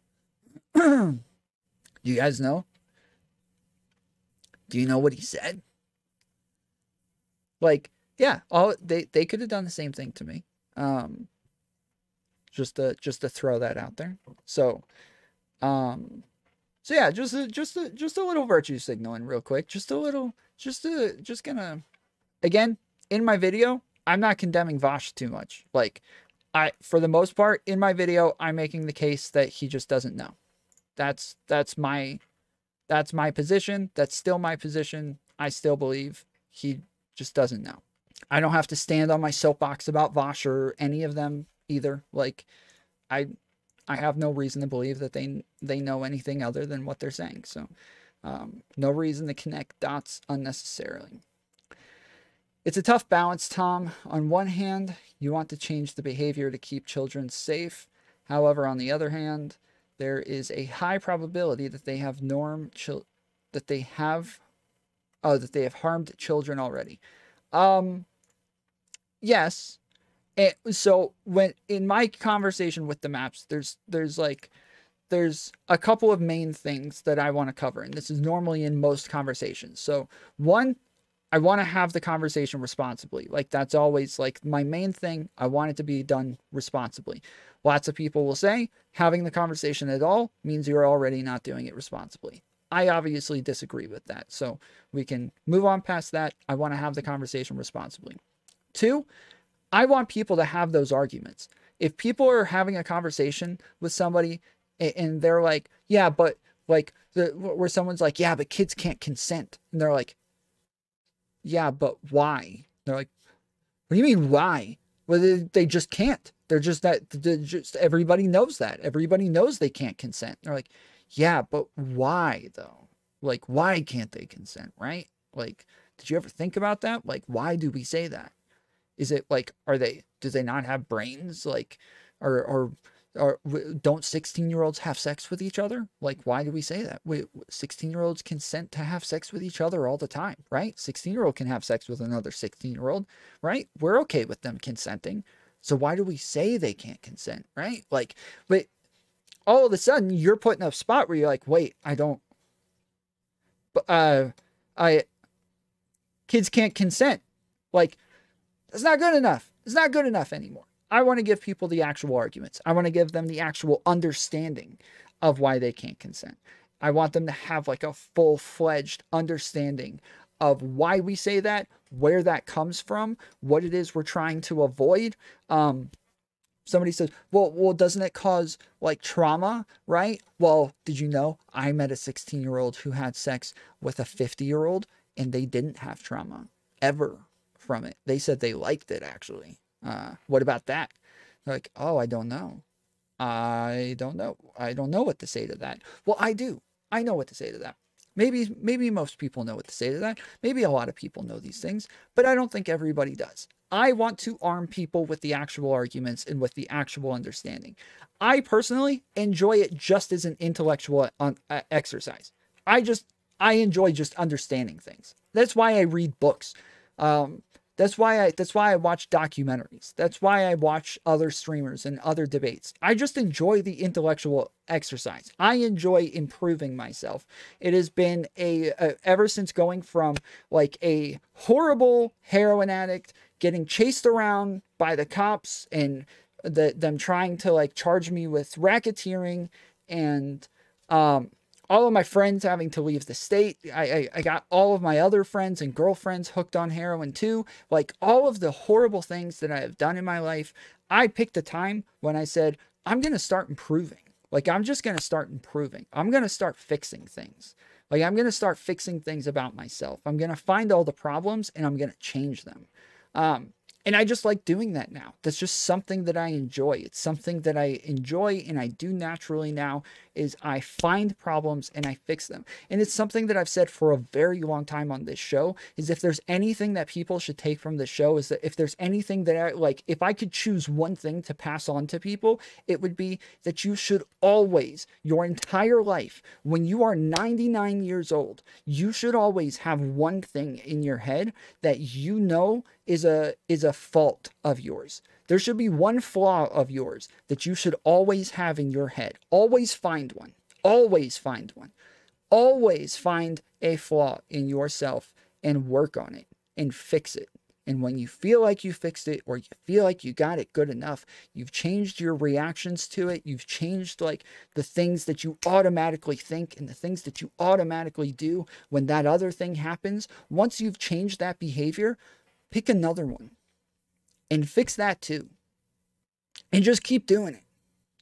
Do you guys know? Do you know what he said? Like, yeah, they could have done the same thing to me. Just to throw that out there. So yeah, just a little virtue signaling real quick. Just gonna, again, in my video, I'm not condemning Vosh too much. Like, for the most part, in my video, I'm making the case that he just doesn't know. That's my position. That's still my position. I still believe he just doesn't know. I don't have to stand on my soapbox about Vosh or any of them either. Like, I have no reason to believe that they know anything other than what they're saying. So no reason to connect dots unnecessarily. It's a tough balance, Tom. On one hand, you want to change the behavior to keep children safe. However, on the other hand, there is a high probability that they have that they have harmed children already. Yes. And so when in my conversation with the maps, there's a couple of main things that I want to cover, and this is normally in most conversations. So one, I want to have the conversation responsibly. Like, that's always like my main thing. I want it to be done responsibly. Lots of people will say having the conversation at all means you're already not doing it responsibly. I obviously disagree with that. So we can move on past that. I want to have the conversation responsibly. Two, I want people to have those arguments. If people are having a conversation with somebody and they're like, yeah, but like where someone's like, yeah, but kids can't consent. And they're like, yeah, but why? They're like, what do you mean why? Well, they just can't. They're just everybody knows that. Everybody knows they can't consent. They're like, yeah, but why though? Like, why can't they consent, right? Like, did you ever think about that? Like, why do we say that? Is it like, do they not have brains? Like, or Or don't 16-year-olds have sex with each other? Like, why do we say that? 16-year-olds consent to have sex with each other all the time, right? 16-year-old can have sex with another 16-year-old, right? We're okay with them consenting. So why do we say they can't consent, right? Like, but all of a sudden you're put in a spot where you're like, wait, kids can't consent. Like, that's not good enough. It's not good enough anymore. I want to give people the actual arguments. I want to give them the actual understanding of why they can't consent. I want them to have like a full-fledged understanding of why we say that, where that comes from, what it is we're trying to avoid. Somebody says, well, doesn't it cause like trauma, right? Well, did you know I met a 16-year-old who had sex with a 50-year-old and they didn't have trauma ever from it. They said they liked it, actually. What about that? They're like, oh, I don't know. I don't know. I don't know what to say to that. Well, I do. I know what to say to that. Maybe most people know what to say to that. Maybe a lot of people know these things, but I don't think everybody does. I want to arm people with the actual arguments and with the actual understanding. I personally enjoy it just as an intellectual exercise. I enjoy just understanding things. That's why I read books. That's why I watch documentaries. That's why I watch other streamers and other debates. I just enjoy the intellectual exercise. I enjoy improving myself. It has been ever since going from like a horrible heroin addict, getting chased around by the cops and them trying to like charge me with racketeering, and all of my friends having to leave the state. I got all of my other friends and girlfriends hooked on heroin too. Like, all of the horrible things that I have done in my life, I picked a time when I said, I'm going to start improving. Like, I'm just going to start improving. I'm going to start fixing things. Like, I'm going to start fixing things about myself. I'm going to find all the problems and I'm going to change them. And I just like doing that now. That's just something that I enjoy. It's something that I enjoy and I do naturally now, is I find problems and I fix them. And it's something that I've said for a very long time on this show, is if there's anything that people should take from the show, is that if there's anything that I like, if I could choose one thing to pass on to people, it would be that you should always, your entire life, when you are 99 years old, you should always have one thing in your head that you know is a fault of yours. There should be one flaw of yours that you should always have in your head. Always find one. Always find one. Always find a flaw in yourself and work on it and fix it. And when you feel like you fixed it, or you feel like you got it good enough, you've changed your reactions to it, you've changed like the things that you automatically think and the things that you automatically do when that other thing happens, once you've changed that behavior, pick another one and fix that too. And just keep doing it.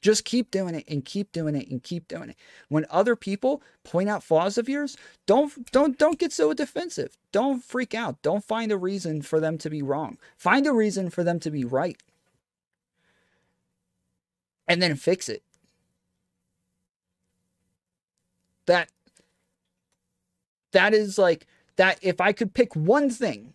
Just keep doing it and keep doing it and keep doing it. When other people point out flaws of yours, don't get so defensive. Don't freak out. Don't find a reason for them to be wrong. Find a reason for them to be right. And then fix it. That is like, that if I could pick one thing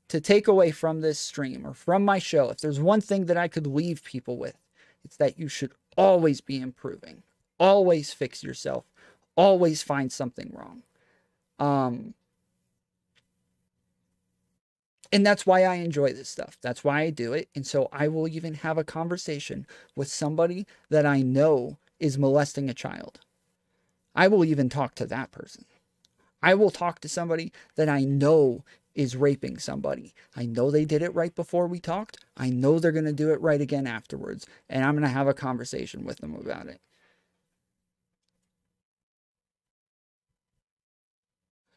to take away from this stream or from my show, if there's one thing that I could leave people with, it's that you should always be improving. Always fix yourself. Always find something wrong. And that's why I enjoy this stuff. That's why I do it. And so I will even have a conversation with somebody that I know is molesting a child. I will even talk to that person. I will talk to somebody that I know is raping somebody. I know they did it right before we talked. I know they're going to do it right again afterwards. And I'm going to have a conversation with them about it.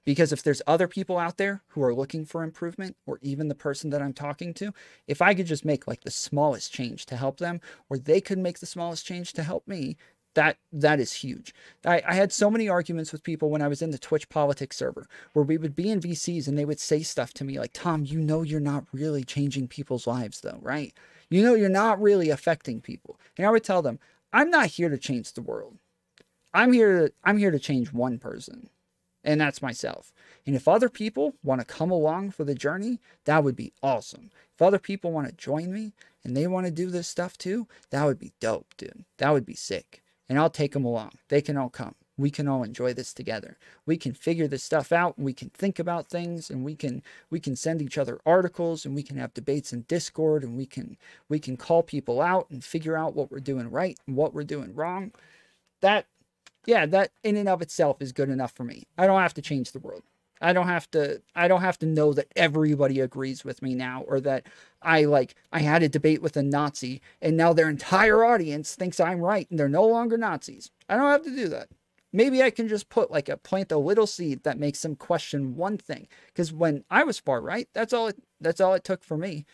Because if there's other people out there who are looking for improvement, or even the person that I'm talking to, if I could just make like the smallest change to help them, or they could make the smallest change to help me, that is huge. I had so many arguments with people when I was in the Twitch politics server, where we would be in VCs and they would say stuff to me like, Tom, you know you're not really changing people's lives though, right? You know you're not really affecting people. And I would tell them, I'm not here to change the world. I'm here to change one person. and that's myself. And if other people want to come along for the journey, that would be awesome. If other people want to join me and they want to do this stuff too, that would be dope, dude. That would be sick. And I'll take them along. They can all come. We can all enjoy this together. We can figure this stuff out, and we can think about things, and we can send each other articles, and we can have debates in Discord, and we can call people out and figure out what we're doing right and what we're doing wrong. That in and of itself is good enough for me. I don't have to change the world. I don't have to know that everybody agrees with me now, or that I had a debate with a Nazi and now their entire audience thinks I'm right and they're no longer Nazis. I don't have to do that. Maybe I can just plant a little seed that makes them question one thing. Because when I was far right, that's all it took for me.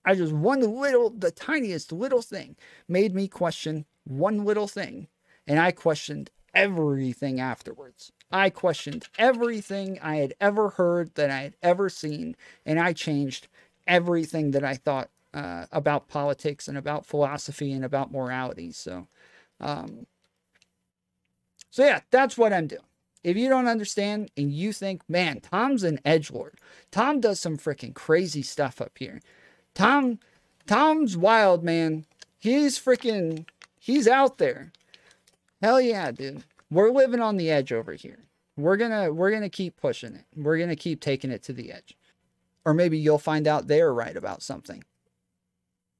I just the tiniest little thing made me question one little thing. And I questioned everything afterwards. I questioned everything I had ever heard, that I had ever seen, and I changed everything that I thought about politics and about philosophy and about morality. So yeah, that's what I'm doing. If you don't understand and you think, man, Tom's an edgelord, Tom does some freaking crazy stuff up here. Tom's wild, man. He's out there. Hell yeah, dude. We're living on the edge over here. We're gonna keep pushing it. We're gonna keep taking it to the edge. Or maybe you'll find out they're right about something.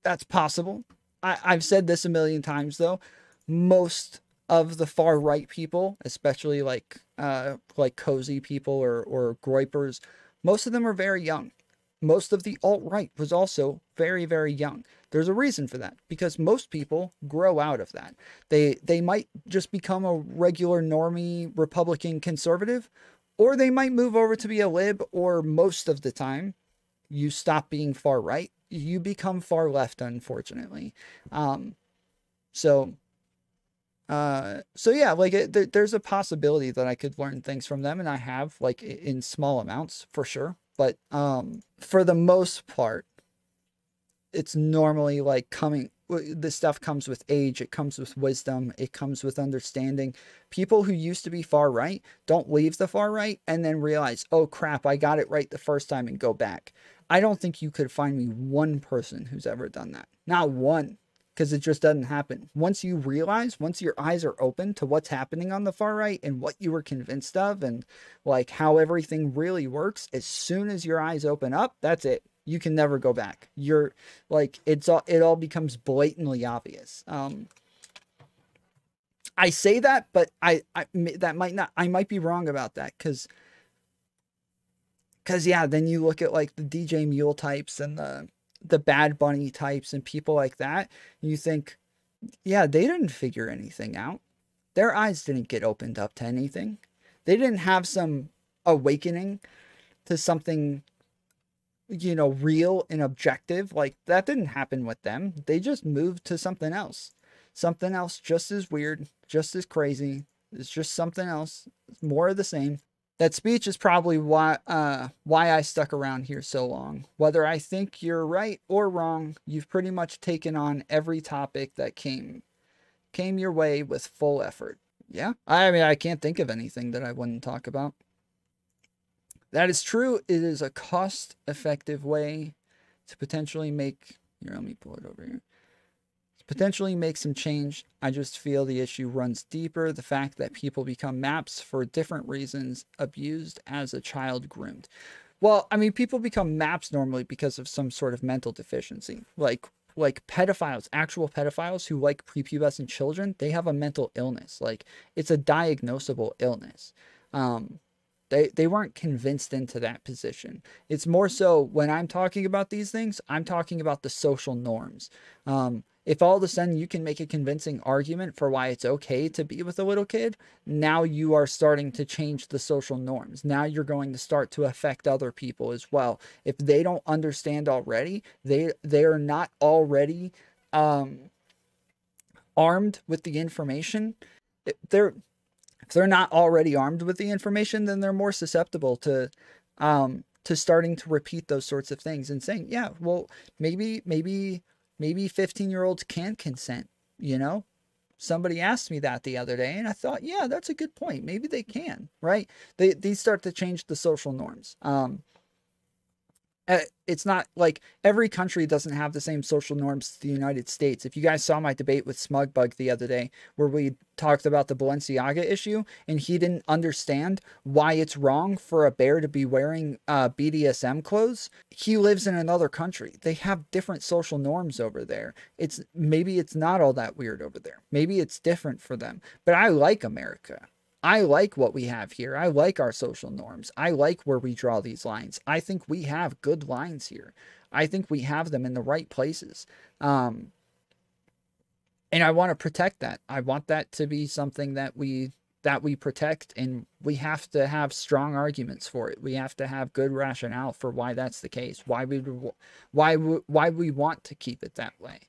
That's possible. I've said this a million times though. Most of the far right people, especially like cozy people or groypers, most of them are very young. Most of the alt-right was also very, very young. There's a reason for that, because most people grow out of that. They might just become a regular normie Republican conservative, or they might move over to be a lib, or most of the time, you stop being far right, you become far left, unfortunately. So yeah, there's a possibility that I could learn things from them, and I have, in small amounts, for sure. But for the most part, it's normally this stuff comes with age, it comes with wisdom, it comes with understanding. People who used to be far right don't leave the far right and then realize, oh crap, I got it right the first time, and go back. I don't think you could find me one person who's ever done that. Not one. Because it just doesn't happen. Once you realize, once your eyes are open to what's happening on the far right and what you were convinced of and how everything really works, as soon as your eyes open up, that's it. You can never go back. You're it all becomes blatantly obvious. I say that, but I might be wrong about that, because yeah, then you look at the DJ Mule types and the Bad Bunny types and people like that, and you think, yeah, they didn't figure anything out. Their eyes didn't get opened up to anything. They didn't have some awakening to something, real and objective. That didn't happen with them. They just moved to something else. Something else just as weird, just as crazy. It's just something else. It's more of the same. That speech is probably why I stuck around here so long. Whether I think you're right or wrong, you've pretty much taken on every topic that came your way with full effort. Yeah, I mean, I can't think of anything that I wouldn't talk about. That is true. It is a cost-effective way to potentially make... Here, let me pull it over here. Potentially make some change. I just feel the issue runs deeper. The fact that people become maps for different reasons, abused as a child, groomed. Well, I mean, people become maps normally because of some sort of mental deficiency. Like pedophiles, actual pedophiles who like prepubescent children, they have a mental illness. It's a diagnosable illness. They weren't convinced into that position. It's more so when I'm talking about these things, I'm talking about the social norms. If all of a sudden you can make a convincing argument for why it's okay to be with a little kid, now you are starting to change the social norms. Now you're going to start to affect other people as well. If they don't understand already, they are not already armed with the information. If they're not already armed with the information, then they're more susceptible to starting to repeat those sorts of things and saying, yeah, well, maybe 15-year-olds can consent, Somebody asked me that the other day, and I thought, yeah, that's a good point. Maybe they can, right? These start to change the social norms. It's not like every country doesn't have the same social norms as the United States. If you guys saw my debate with Smugbug the other day, where we talked about the Balenciaga issue, and he didn't understand why it's wrong for a bear to be wearing BDSM clothes, he lives in another country. They have different social norms over there. Maybe it's not all that weird over there. Maybe it's different for them. But I like America. I like what we have here. I like our social norms. I like where we draw these lines. I think we have good lines here. I think we have them in the right places. And I want to protect that. I want that to be something that we protect, and we have to have strong arguments for it. We have to have good rationale for why that's the case. Why we want to keep it that way.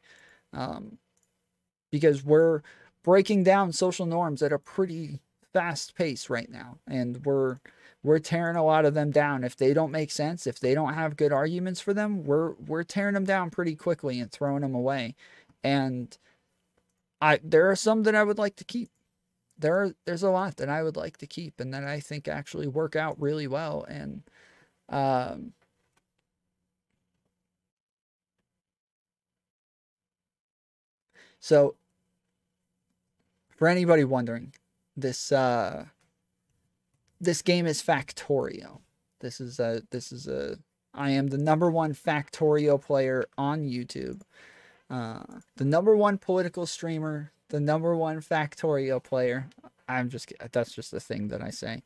Because we're breaking down social norms at a pretty fast pace right now, and we're tearing a lot of them down. If they don't make sense, if they don't have good arguments for them, we're tearing them down pretty quickly and throwing them away. And there are some that I would like to keep. There's a lot that I would like to keep, and that I think actually work out really well. And so for anybody wondering, this game is Factorio. I am the #1 Factorio player on YouTube. The #1 political streamer, the #1 Factorio player. That's just a thing that I say.